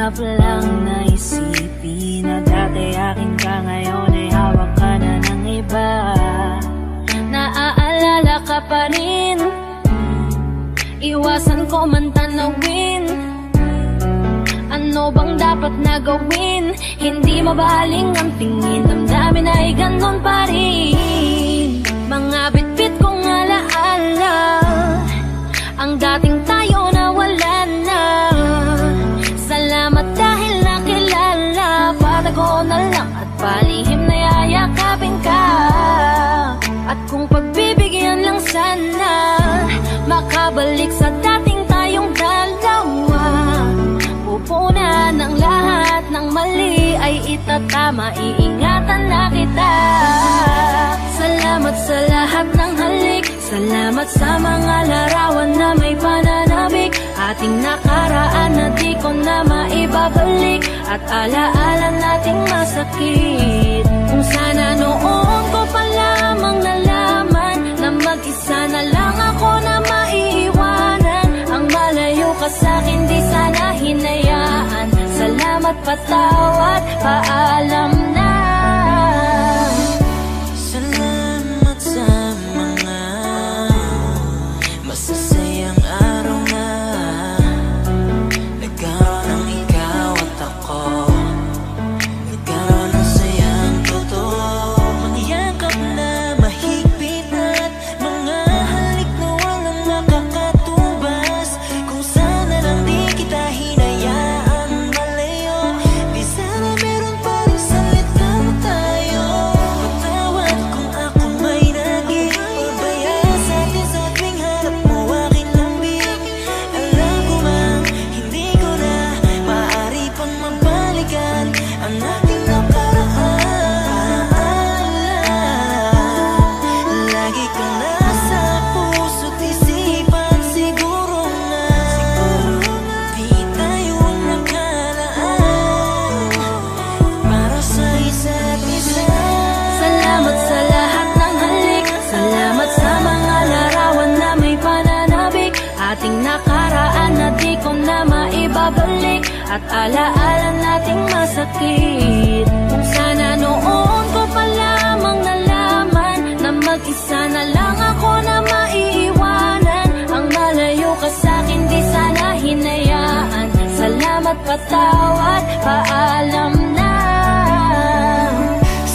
Sarap lang na isipin na dati akin ka, ngayon ay hawak ka na ng iba. Naaalala ka pa rin, iwasan ko man tanawin. Ano bang dapat na gawin? Hindi mabaling ang tingin, damdamin ay ganon pa rin. Mga bitbit kong alaala, ang dating tayo na wala na. Salamat dahil nakilala, patago na lang at palihim na yayakapin ka. At kung pagbibigyan lang sana, makabalik sa dating tayong dalawa. Pupunan ng lahat ng mali ay itatama, iingatan na kita. Salamat sa lahat ng halik, salamat sa mga larawan na may pananabik. Ating nakaraan na di ko na maibabalik, at alaala nating masakit. Kung sana noon ko pa lamang nalaman na mag-isa na lang ako na maiiwanan. Ang malayo ka sa'kin di sana hinayaan. Salamat, patawad, paalam na. Salamat sa mga masasayang araw na nagkaroon ng ikaw at ako. Nagkaroon ng sayang totoo, mangyayakap na mahigpit at mga halik na walang nakakatubas. Kung sana lang di kita hinayaan malayo, di sana meron pa rin salita tayo. Patawad kung ako may naging pabaya sa atin sa tuwing harap mo aking lambing. Alam ko bang hindi ko na maaari pang mabalikan ang ating nakaraan. Lagi ka nasa puso't isipan, siguro nga di tayo nakalaan para sa isa't isa. Salamat sa lahat ng halik, salamat sa mga larawan na may pananabik. Ating nakaraan na di ko na maibabalik, at alaala nating masakit. Kung sana noon ko pa lamang nalaman na mag-isa na lang ako na maiiwanan. Ang malayo ka sa'kin di sana hinayaan. Salamat, patawad, paalam na.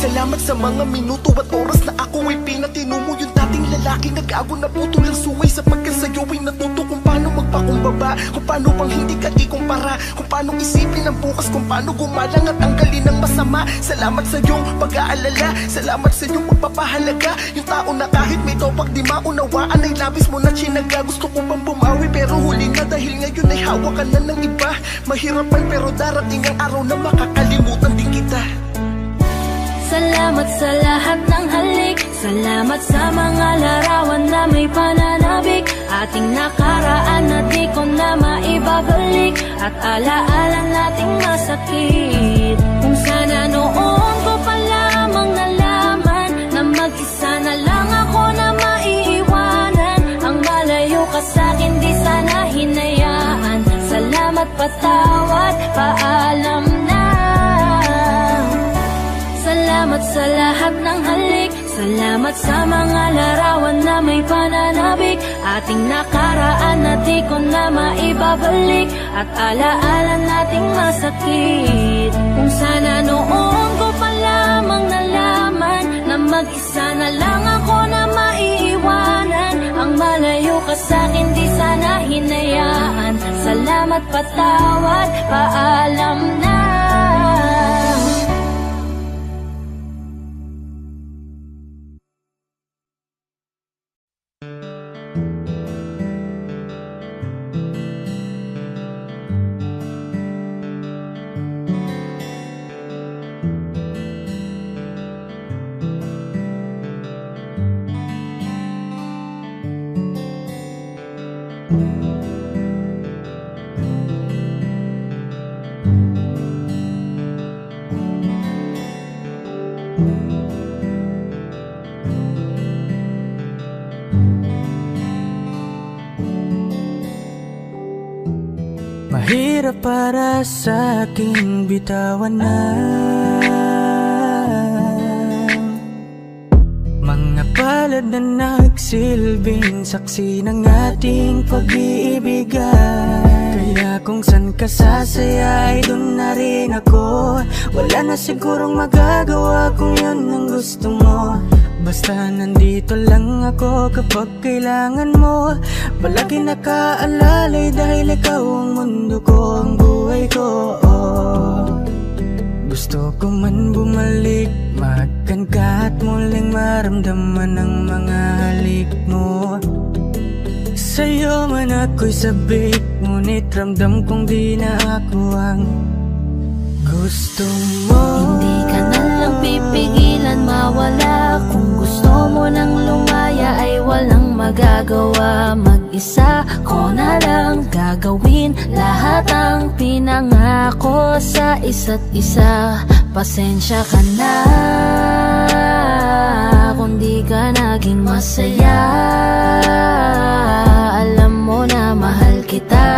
Salamat sa mga minuto at oras na ako ay pinatino mo. Yung dating lalaking nag-ago na putol ang suway, sapagkat sa'yo ay natuto kung paano magpakumbaba, kung paano bang hindi ka ikumpara, kung paano isipin ang bukas, kung paano gumalang at tanggalin ang masama. Salamat sa iyong pag-aalala, salamat sa iyong pagpapahalaga. Yung tao na kahit may topak di maunawaan ay labis mo na chinaga. Gusto ko bang bumawi pero huli na, dahil ngayon ay hawak ka na ng iba. Mahirapan pero darating ang araw na makakalimutan din kita. Salamat sa lahat ng halik, salamat sa mga larawan na may pananabik. Ating nakaraan na di ko na maibabalik, at alaala nating masakit. Kung sana noon ko pa lamang nalaman na mag-isa na lang ako na maiiwanan. Ang malayo ka sa'kin di sana hinayaan. Salamat, patawad, paalam na. Salamat sa lahat ng halik, salamat sa mga larawan na may pananabik. Ating nakaraan na di ko na maibabalik, at alaala nating masakit. Kung sana noon ko pa lamang nalaman na mag-isa na lang ako na maiiwanan. Ang malayo ka sa'kin di sana hinayaan. Salamat, patawad, paalam na. Mahirap para sa aking bitawan na mga palad na nagsilbing saksi ng ating pag-iibigan. Kaya kung san ka sasaya ay dun na rin ako. Wala na sigurong magagawa kung yun ang gusto mo. Basta nandito lang ako kapag kailangan mo. Palagi nakaalalay dahil ikaw ang mundo ko, ang buhay ko. Gusto ko man bumalik, makan ka at muling maramdaman ang mga halik mo. Sa'yo man ako'y sabik, ngunit ramdam kong di na ako ang gusto mo. Hindi ka na lang pipigilan mawala. Kung gusto mo nang lumaya ay walang magagawa. Mag-isa ko na lang gagawin lahat ang pinangako sa isa't isa. Pasensya ka na kung di ka naging masaya. Alam mo na mahal kita,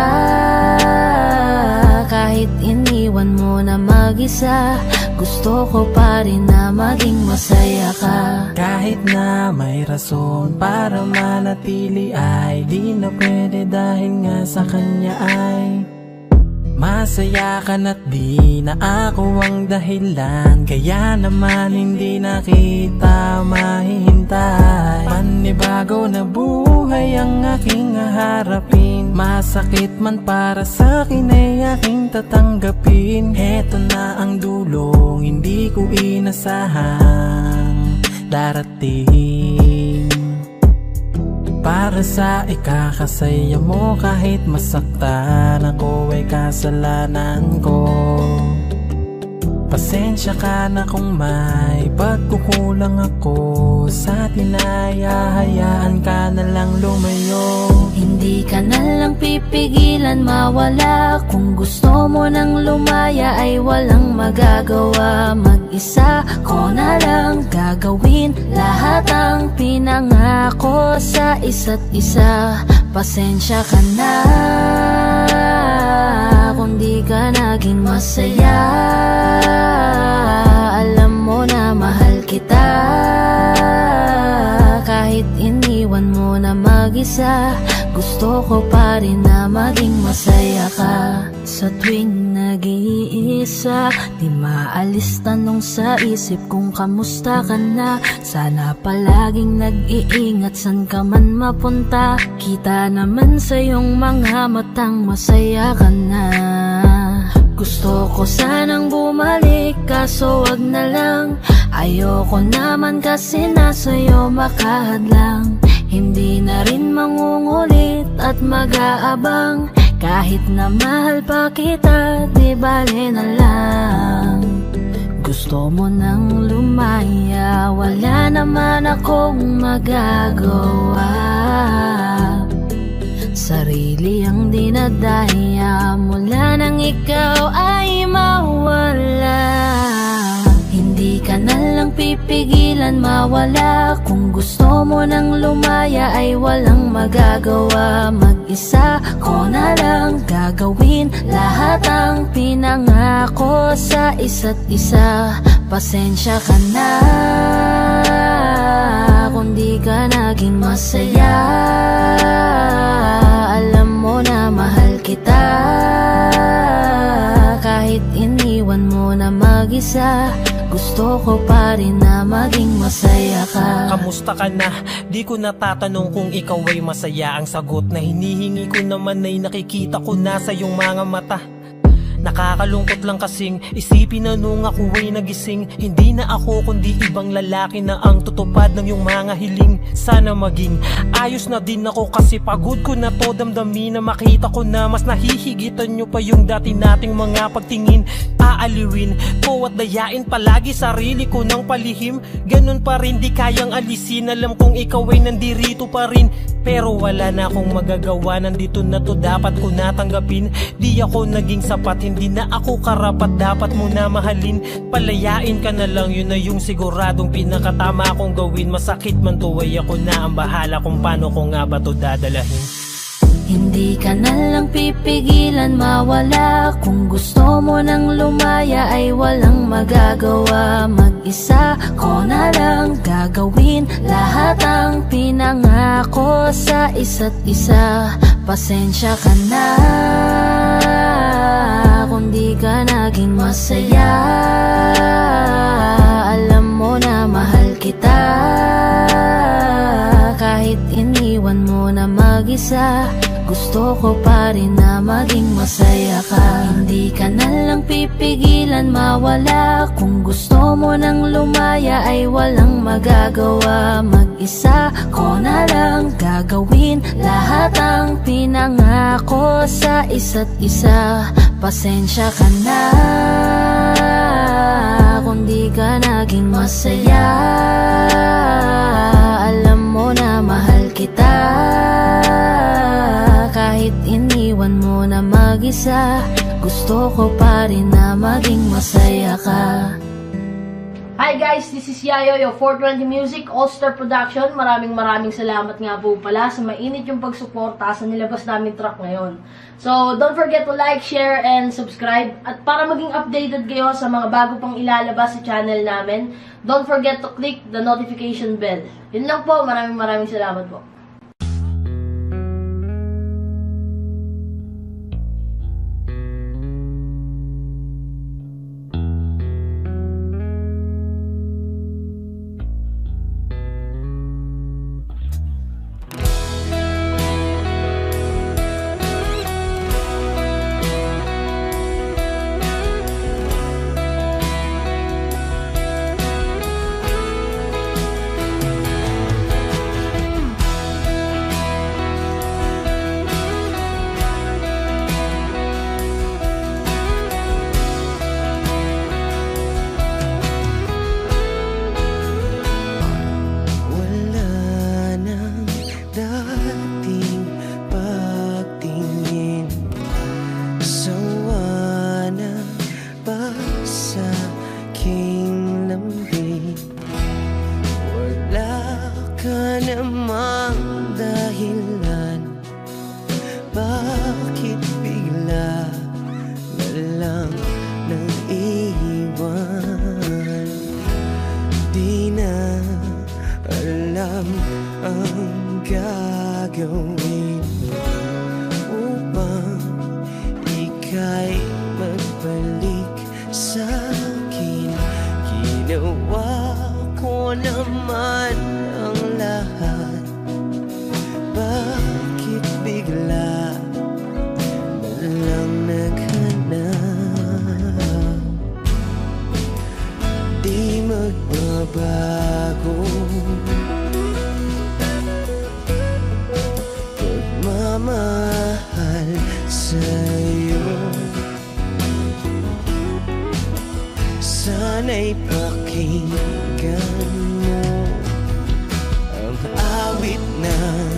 kahit iniwan mo na mag-isa. Gusto ko pa rin na maging masaya ka. Kahit na may rason para manatili ay di na pwede dahil nga sa kanya ay masaya ka na't di na ako ang dahilan. Kaya naman hindi na kita mahihintay. Panibago na buhay ang aking haharapin. Masakit man para sa'kin ay aking tatanggapin. Heto na ang dulong hindi ko inasahang darating. Para sa ikakasaya mo kahit masaktan ako ay kasalanan ko. Pasensya ka na kung may pagkukulang ako sa atin ay hahayaan ka na lang lumayo. Hindi ka na lang pipigilan mawala. Kung gusto mo nang lumaya ay walang magagawa. Mag-isa ko na lang gagawin lahat ang pinangako sa isa't isa. Pasensya ka na kung di ka naging masaya. Alam mo na mahal kita, kahit iniwan mo na mag-isa. Gusto ko pa rin na maging masaya ka. Sa tuwing nag-iisa, di maalis tanong sa isip kung kamusta ka na. Sana palaging nag-iingat san ka man mapunta. Kita naman sa iyong mga matang masaya ka na. Gusto ko sanang bumalik kaso wag na lang. Ayoko naman kasi nasa'yo makahadlang. Hindi na rin mangungulit at mag-aabang. Kahit na mahal pa kita, di bale na lang. Gusto mo nang lumaya, wala naman akong magagawa. Sarili ang dinadaya mula nang ikaw ay mawala. Hindi ka na lang pipigilan mawala. Kung gusto mo nang lumaya ay walang magagawa. Mag-isa ko na lang gagawin lahat ang pinangako sa isa't isa. Pasensya ka na kung di ka naging masaya. Alam mo na mahal kita, kahit iniwan mo na mag-isa. Gusto ko pa rin na maging masaya ka. Kamusta ka na? Di ko natatanong kung ikaw ay masaya. Ang sagot na hinihingi ko naman ay nakikita ko na sa iyong mga mata. Nakakalungkot lang kasing isipin na nung ako ay nagising, hindi na ako kundi ibang lalaki na ang tutupad ng iyong mga hiling. Sana maging ayos na din ako kasi pagod ko na to damdamin na makita ko na mas nahihigitan nyo pa yung dati nating mga pagtingin. Aaliwin ko at dayain palagi sarili ko ng palihim. Ganun pa rin di kayang alisin. Alam kong ikaw ay nandirito pa rin, pero wala na akong magagawa. Nandito na to, dapat ko natanggapin. Di ako naging sapat, hindi na ako karapat. Dapat mo na mahalin, palayain ka na lang. Yun na yung siguradong pinakatama kong gawin. Masakit man to ay ako na ang bahala kung paano ko nga ba to dadalahin. Hindi ka na lang pipigilan mawala. Kung gusto mo nang lumaya ay walang magagawa. Mag-isa ko na lang gagawin lahat ang pinangako sa isa't isa. Pasensya ka na kung di ka naging masaya. Alam mo na mahal kita, kahit iniwan mo na mag-isa. Gusto ko pa rin na maging masaya ka. Hindi ka na lang pipigilan mawala. Kung gusto mo nang lumaya ay walang magagawa. Mag-isa ko na lang gagawin lahat ang pinangako sa isa't isa. Pasensya ka na kung di ka naging masaya. Alam mo na mahal kita, kahit iniwan mo na mag-isa. Gusto ko pa rin na maging masaya ka. Hi guys, this is Yayo, your 420 Music, All-Star Production. Maraming salamat nga po pala sa mainit yung pagsuporta sa nilabas namin track ngayon. So, don't forget to like, share, and subscribe. At para maging updated kayo sa mga bago pang ilalabas sa channel namin, don't forget to click the notification bell. Yun lang po, maraming salamat po. Bakit bigla na lang nang iwan? Di na alam ang gagawin upang ika'y magbalik sa'kin. Ginawa ko naman ang lahat. Bakit bigla na lang naghanap? Di magbabago pagmamahal sa'yo. Sana'y pakinggan mo ang awit ng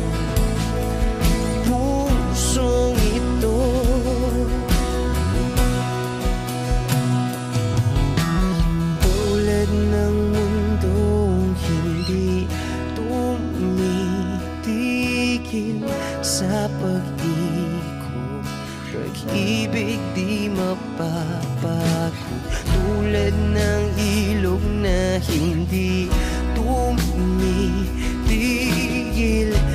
pusong ito. Tulad ng mundong hindi tumitigil sa pag-ikot, pag-ibig di mapapagod. Tulad ng ilog na hindi tumitigil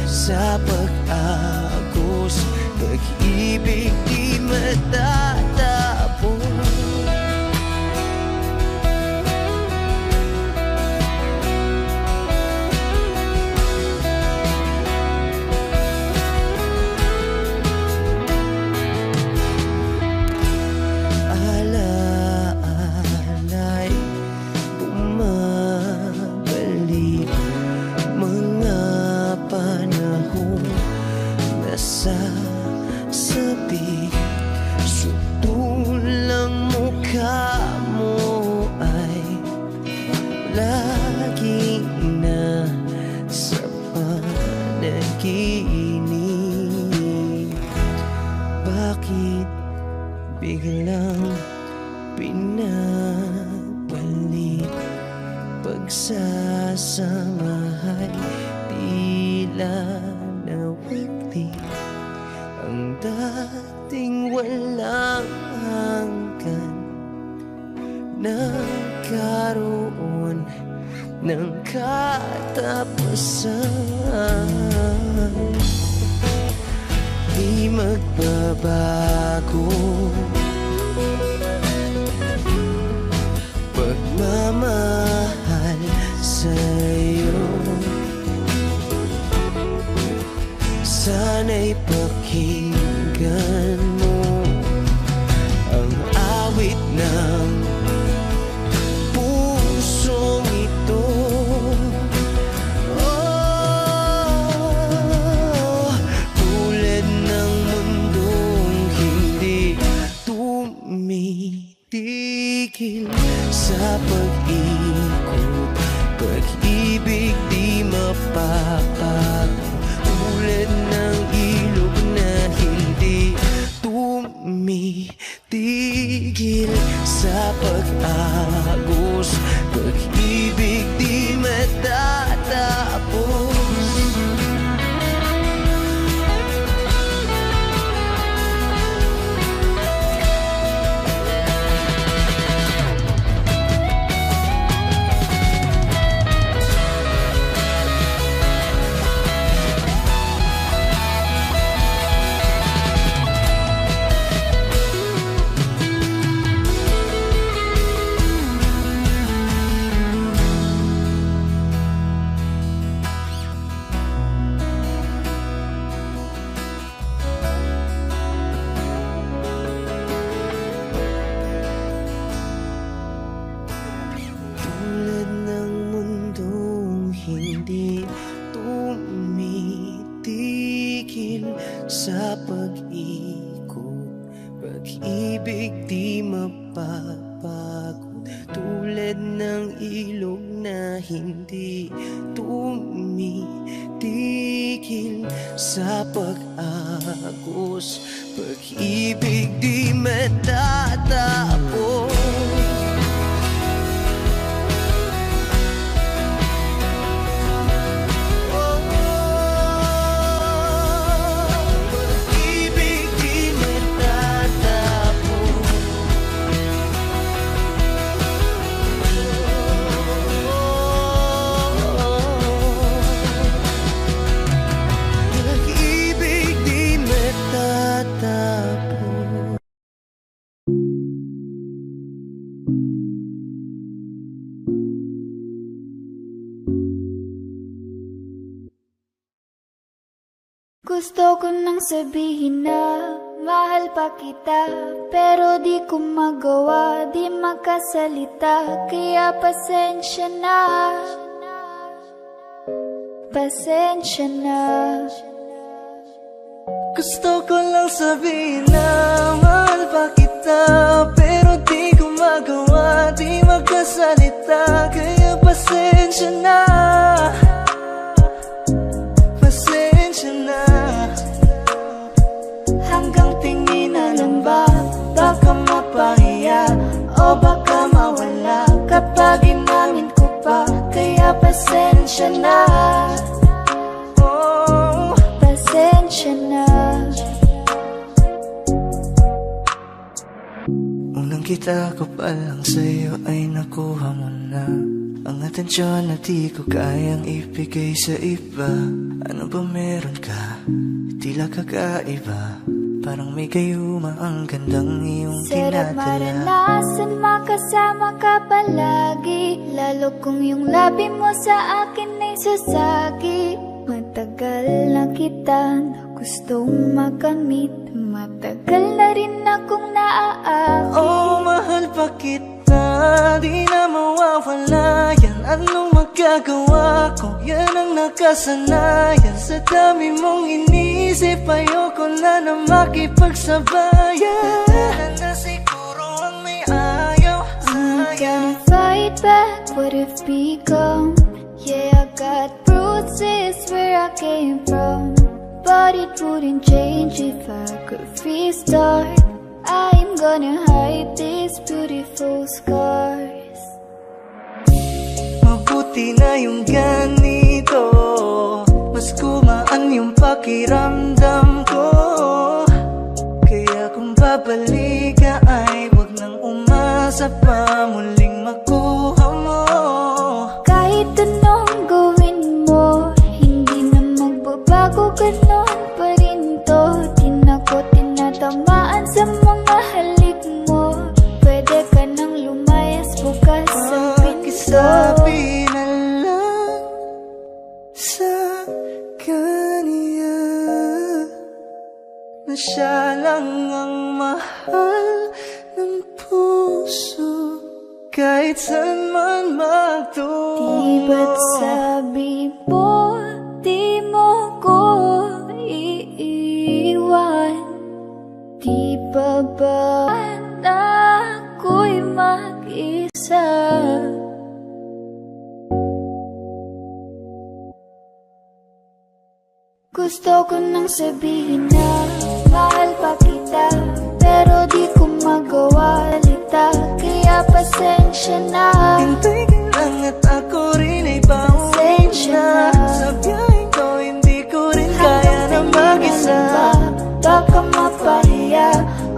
sa pag-agos, pag-ibig di matatapos. Alaala'y bumabalik, mga panahon na sasabi. Sutulang mukha mo ay laging nasa panaginip. Bakit biglang pinabalik? Pagsasamahay tila nawagli. nagkaroon ng katapusan. Di magbabago pagmamahal sa'yo. Sana'y pakinggan mo ang awit ng pusong ito. Oh, tulad ng mundong hindi tumitigil sa pag-ikot, pag-ibig di mapapago. Tulad ng ilog na hindi tumitigil sa pag-agos, pag-ibig di matatapos. Sa pag-ikot, pag-ibig di mapapagod. Tulad ng ilog na hindi tumitigil sa pag-agos, pag-ibig di matatapos. Gusto ko nang sabihin na mahal pa kita, pero di ko magawa, di makasalita. Kaya pasensya na, pasensya na. Gusto ko lang sabihin na mahal pa kita, pero di ko magawa, di makasalita. Kaya pasensya na, pasensya na. Hanggang tingin na lang ba, baka mapahiya o baka mawala kapag inamin ko pa. Kaya pasensya na, oh, pasensya na. Unang kita ko pa lang sa'yo ay nakuha mo na ang atensyon na di ko kayang ibigay sa iba. Ano ba meron ka? Tila kakaiba, parang may gayuma ang gandang iyong Sarap tinatala. maranasan, makasama ka palagi, lalo kung yung labi mo sa akin ay sasagi. Matagal na kita na gustong makamit, matagal na rin akong naaakit. Oh, mahal pa kita, di na mawawala yan. Anong magagawa ko? Yan ang nakasanayan. Sa dami mong inisip, ayoko na makipagsabayan. Tatanan na siguro ang may ayaw. I'm gonna fight back what if become. Yeah, I got bruises where I came from, but it wouldn't change if I could restart. I'm gonna hide these beautiful scars. Mabuti na yung ganito, mas gumaan yung pakiramdam ko. Kaya kung babalik ka ay wag nang umasa pa muling makuha mo. Kahit anong gawin mo, hindi na magbabago, ganon pa rin to. Di na ko tinatamaan sa mga halik mo. Pwede ka nang lumayas, bukas ang pinto. Sabi na lang sa kanya na siya lang ang mahal ng puso, kahit saan man magtungo. Di ba't sabi mo, di mo ko iiwan? Di ba ba na ako'y mag-isa? Gusto ko nang sabihin na mahal pa kita, pero di ko magawa salita, kaya pasensya na. Hintay ka lang at ako rin ay pauwi na. Sa biyaheng ko hindi ko rin kaya na mag-isa. Baka mapahiya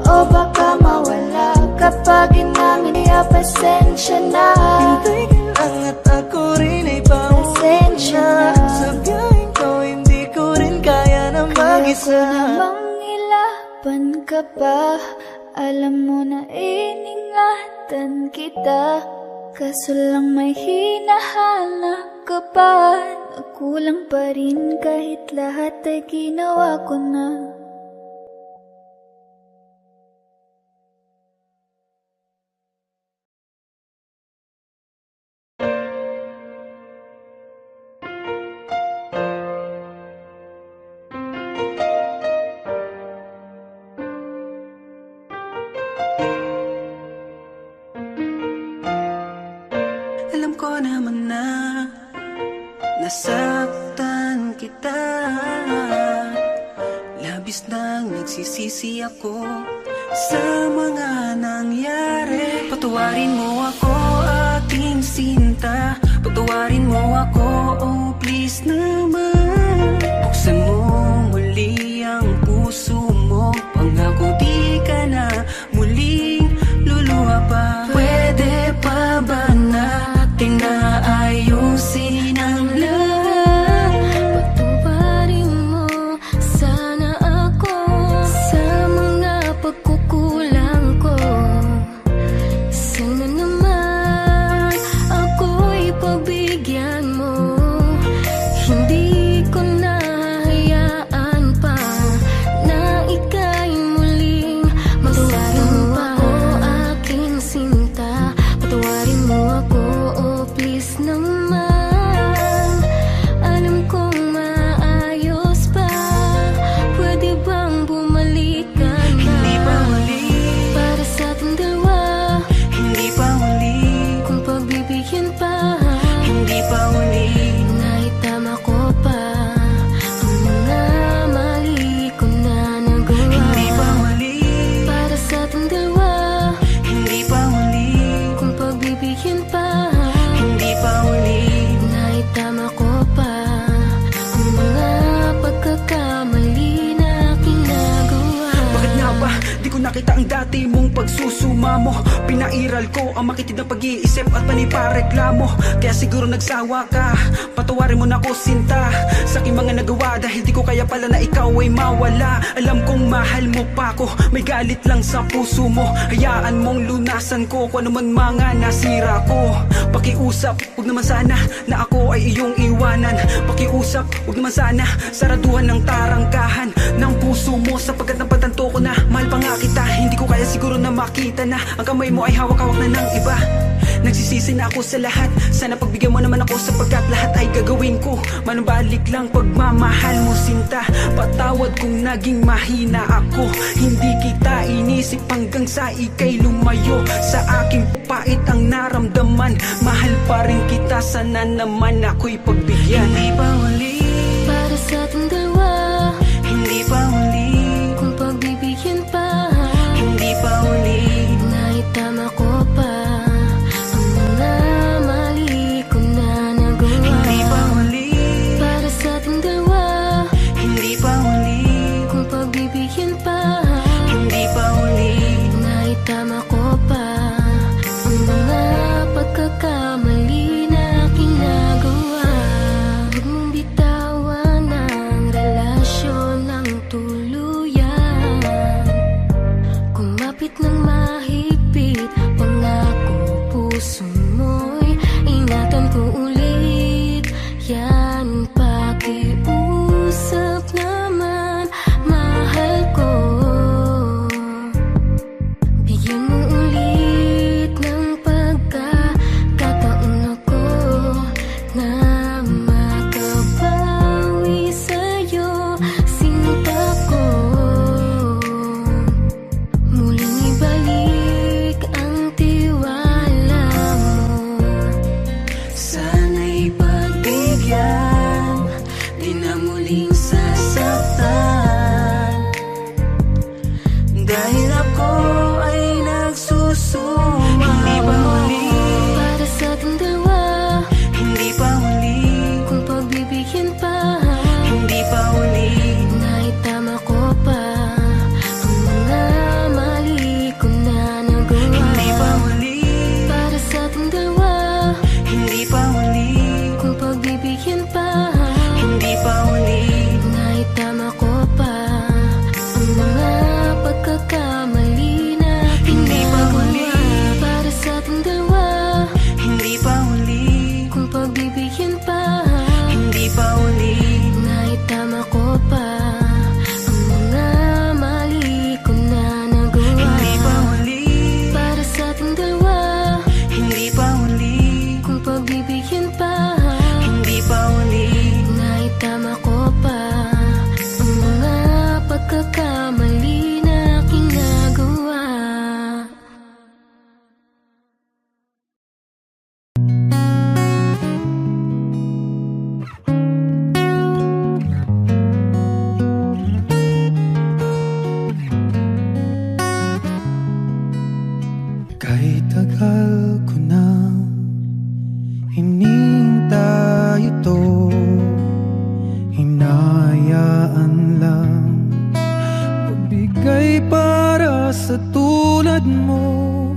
o baka mawala kapag inamin, kaya pasensya na. Hintay ka lang at ako rin ay pauwi na. Sa biyaheng ko hindi ko rin kaya na mag-isa. Kaya ko namang ilaban ka pa, alam mo na iningatan kita. Kaso lang may hinahanap ka pa, nagkulang pa rin kahit lahat ay ginawa ko na. Alam ko naman na nasaktan kita. Labis nang nagsisisi ako sa mga nangyari. Patawarin mo ako, aking sinta. Patawarin mo ako, oh please naman. Buksan mo muli ang puso mo. Pangako di ka na muling luluha pa. Pwede pa ba natin na ayusin ang lahat? Patawarin mo sana ako sa mga pagkukulang ko. Sana naman ako'y pagbigyan mo. Hindi ko nahahayaan pa na ika'y muling masaktan pa. Aking sinta, patawarin mo ako, oh please naman. Alam kong maayos pa, pwede bang bumalik ka na? Hindi pa huli para sa ating dalawa. Hindi pa huli kung pagbibigyan pa. Hindi pa huli naitama ko pa ang mga mali ko na nagawa. Hindi pa huli para sa ating dalawa. Hindi pa huli kung pagbibigyan pa. Hindi pa huli naitama ko pa ang mga pagkakamali na kinagawa. Bakit nga ba di ko nakita ang dati mong pagsusuma mo? Pinairal ko ang makitid ng pag-iisip at panipareklamo. Kaya siguro nagsawa ka, patawarin mo na ako sinta sa aking mga nagawa. Dahil di ko kaya pala na ikaw ay mawala. Alam kong mahal mo pa ako, may galit lang sa puso mo. Hayaan mong lunasan ko kung ano man mga nasira ko. Pakiusap, huwag naman sana na ako ay iyong iwanan. Pakiusap, huwag naman sana saraduhan ng tarangkahan ng puso mo. Sapagkat napatanto ko na mahal pa nga kita. Hindi ko kaya siguro na makita na ang kamay mo ay hawak-hawak na ng iba. Nagsisisi na ako sa lahat, sana pagbigyan mo naman ako sapagkat lahat ay gagawin ko. Manubalik lang pagmamahal mo sinta. Patawad kung naging mahina ako. Hindi kita inisip hanggang sa ika'y lumayo. Sa aking pait ang naramdaman. Mahal pa rin kita, sana naman ako'y pagbigyan. Hindi pa huli para sa ating dalawa. Hindi pa huli kung pagbibigyan pa. Hindi pa huli naitama ko pa ang mga mali ko na nagawa. Hindi pa huli para sa ating dalawa. Hindi pa huli kung pagbibigyan pa. Hindi pa huli naitama ko pa ang mga Kahit tagal ko na hinihintay ito, hinayaan lang magbigay para sa tulad mo.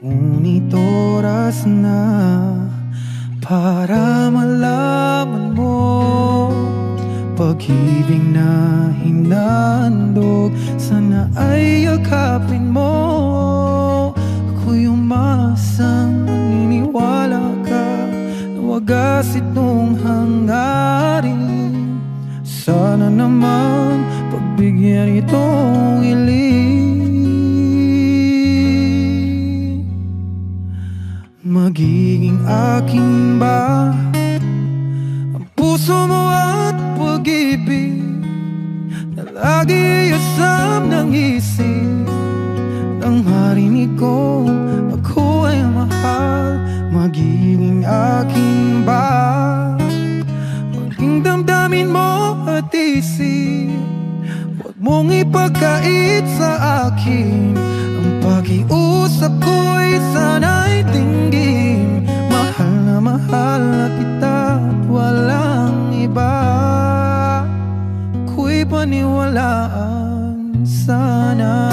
Ngunit oras na para malaman mo pag-ibig na hinandog, sana ay yakapin mo. Ako'y umasang naniniwala ka na wagas itong hangarin. Sana naman pagbigyan itong hiling. Magiging akin ba ang puso mo at pag-ibig na lagi asam ng isip? Nang marinig ko ako ay mahal, magiging akin ba? Maging damdamin mo at isip, huwag mong ipagkait sa akin. Ang pakiusap ko'y sana'y tinggin. Mahal na kita at walang iba. Ako'y paniwalaan sana.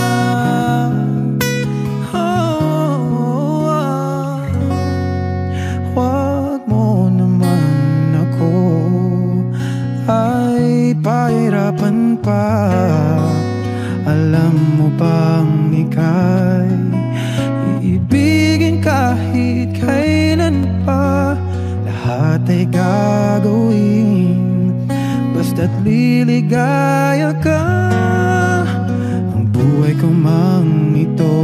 Huwag mo naman ako ay pahirapan pa. Alam mo bang ika'y iibigin kahit kailan pa? Lahat ay gagawin basta't liligaya ka. Ang buhay ko mang ito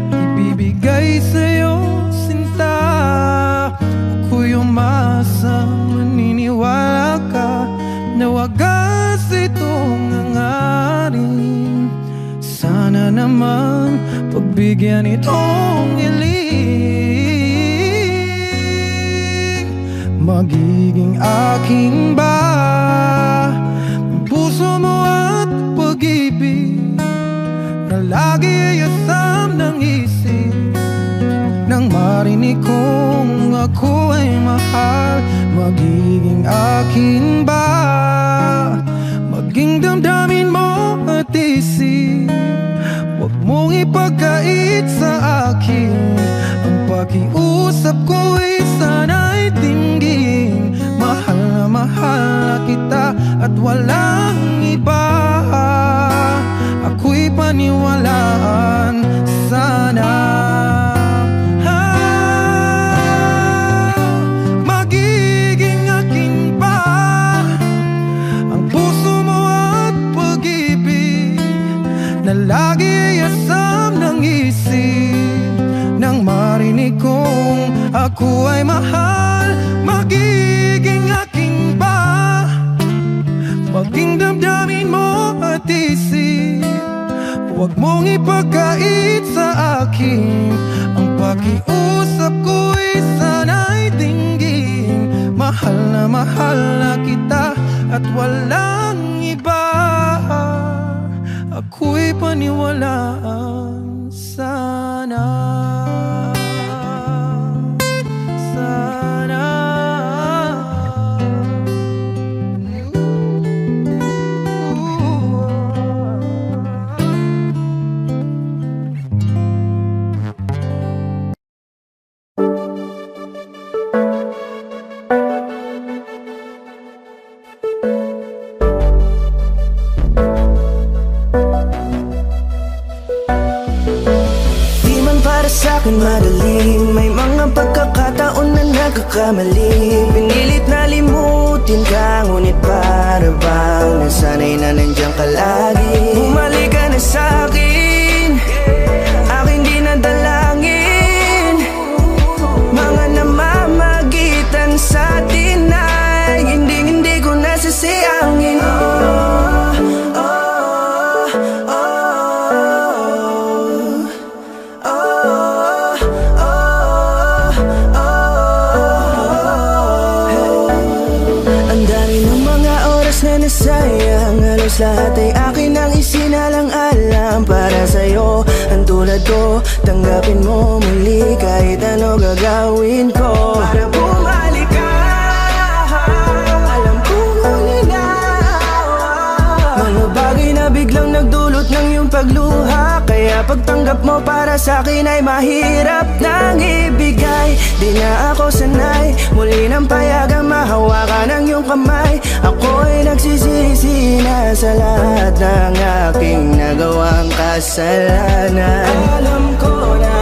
ibibigay sa'yo, sinta. Ako'y umasang maniniwala ka na wagas itong hangarin. Sana naman pagbigyan itong hiling. Magiging akin ba ang puso mo at pag-ibig na lagi asam ng isip? Nang marinig kong ako ay mahal, magiging akin ba? Maging damdamin mo at isip, huwag mong ipagkait sa akin. Ang pakiusap ko'y sana'y tinggin. Mahal na kita at walang iba. Ako'y paniwalaan sana. Magiging akin ba ang puso mo at pag-ibig na lagi asam ng isip? Nang marinig kong ako ay mahal, magiging akin ba? Maging damdamin mo at isip, huwag mong ipagkait sa akin. Ang pakiusap ko'y sana'y tinggin. Mahal na kita at walang iba. Ako'y paniwalaan sana. Sa'kin madaling may mga pagkakataon na nagkakamali. Pinilit na limutin ka, ngunit para bang nasanay na nandiyan ka lagi. Bumalik ka na sa'kin, aking di nadalangin. Mga namamagitan sa'tin ay hindi ko nasasayangin. Nasayang halos lahat ay akin ang isinalang-alam para sa'yo. Ang tulad sigurado tanggapin mo muli kahit ano gagawin ko para bumalik ka. Alam kong mananawa mga bagay na biglang nagdulot ng iyong pagluha, kaya pagtanggap mo para sa'kin ay mahirap nang ibigay. Di na ako sanay muli ng payagang mahawakan ng iyong kamay. Ako'y nagsisisi na sa lahat ng aking nagawang kasalanan. Alam ko na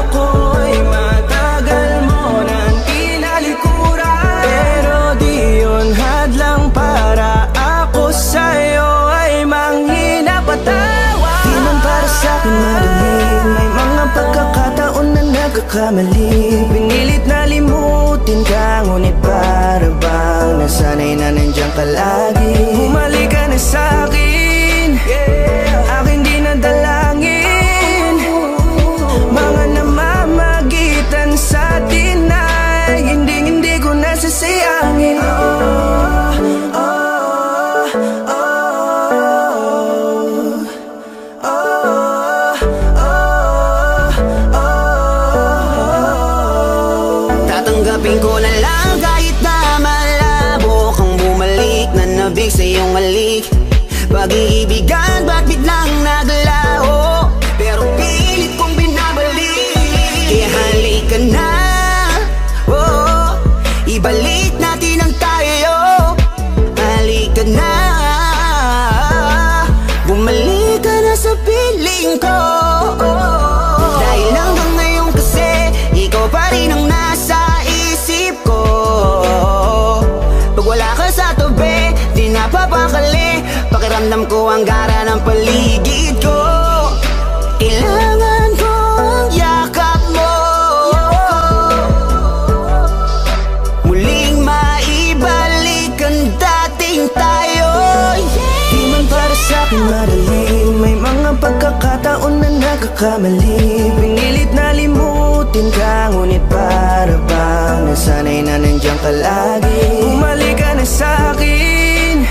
ako'y matagal mo nang kinalikuran, pero di yun hadlang para ako sa'yo ay manghina patawa. Di man para sa'kin madali, may mga pagkakataon na nagkakamali. Pinilit na limutin ka, ngunit para bang nasanay na nandiyan ka lagi. Bumalik ka na sa'kin, aking di nadalangin. Mga namamagitan sa atin ay hindi ko nasasayangin. Tatanggapin ko na lang kahit na malabo kang bumalik na nabig sa iyong halik. Pag-iibigan ba't biglang naglaho, pero pilit kong binabalik. Kaya halika na, oh, ibalik natin ang tayo. Halika na, bumalik ka na sa piling ko. Dahil hanggang ngayon kasi ikaw pa rin ang nasa isip ko. Pag wala ka sa tabi, di napapakali. Pakiramdam ko ang gara ng paligid ko. Kailangan ko ang yakap mo, muling maibalik ang dating tayo. Di man para sa'kin madali, may mga pagkakataon na nagkakamali. Pinilit na limutin ka, ngunit para bang nasanay na nandiyan ka lagi. Bumalik ka na sa'kin,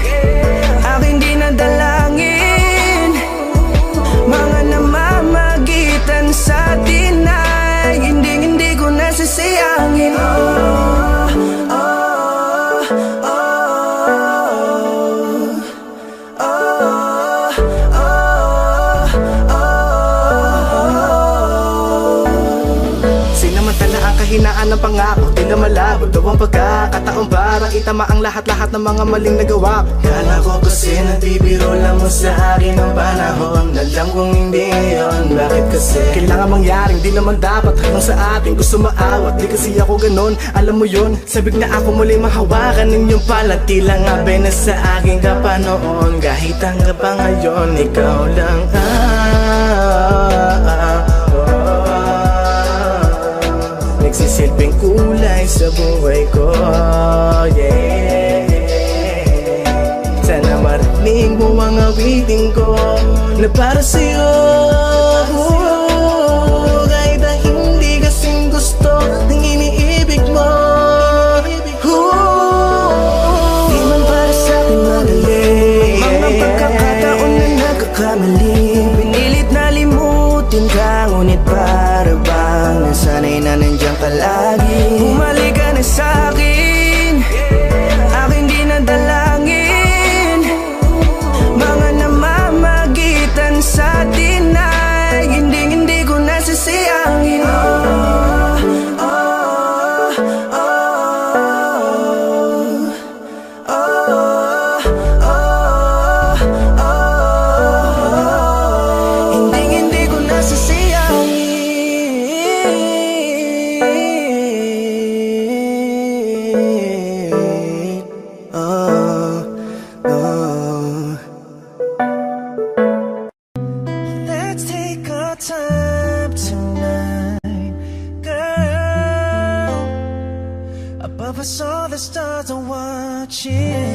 aking di nadalangin. Mga namamagitan sa atin ay hindi ko nasasayangin. Sinamantala ang kahinaan ng pangako, di na malabo daw ang pagkakataon para itama ang lahat-lahat ng mga maling nagawa. Kala ko kasi nabibiro lang mo sa akin ang panahon. Alam kong hindi yun, bakit kasi kailangan mangyaring di naman dapat hanggang sa atin gusto maawat. Di kasi ako ganon, alam mo yun. Sabik na ako muli mahawakan ninyong palat. Tila nga ba na sa aking kapanoon, kahit hanggang pa ngayon ikaw lang nagsisilbing kulay sa buhay ko, yeah. Sana marinig mo ang awitin ko na para sa'yo, kahit na hindi kasing gusto ng iniibig mo. Di man para sa'kin madali, mga pagkakataon na nagkakamali. Pinilit na limutin ka, ngunit para bang nasanay na nandiyan ka lagi. Bumalik ka na sa'kin, aking di nadalangin. Mga namamagitan sa atin ay hindi ko nasasayangin. Hindi ko nasasayangin. Let's take our time tonight, girl. Above us all the stars are watching.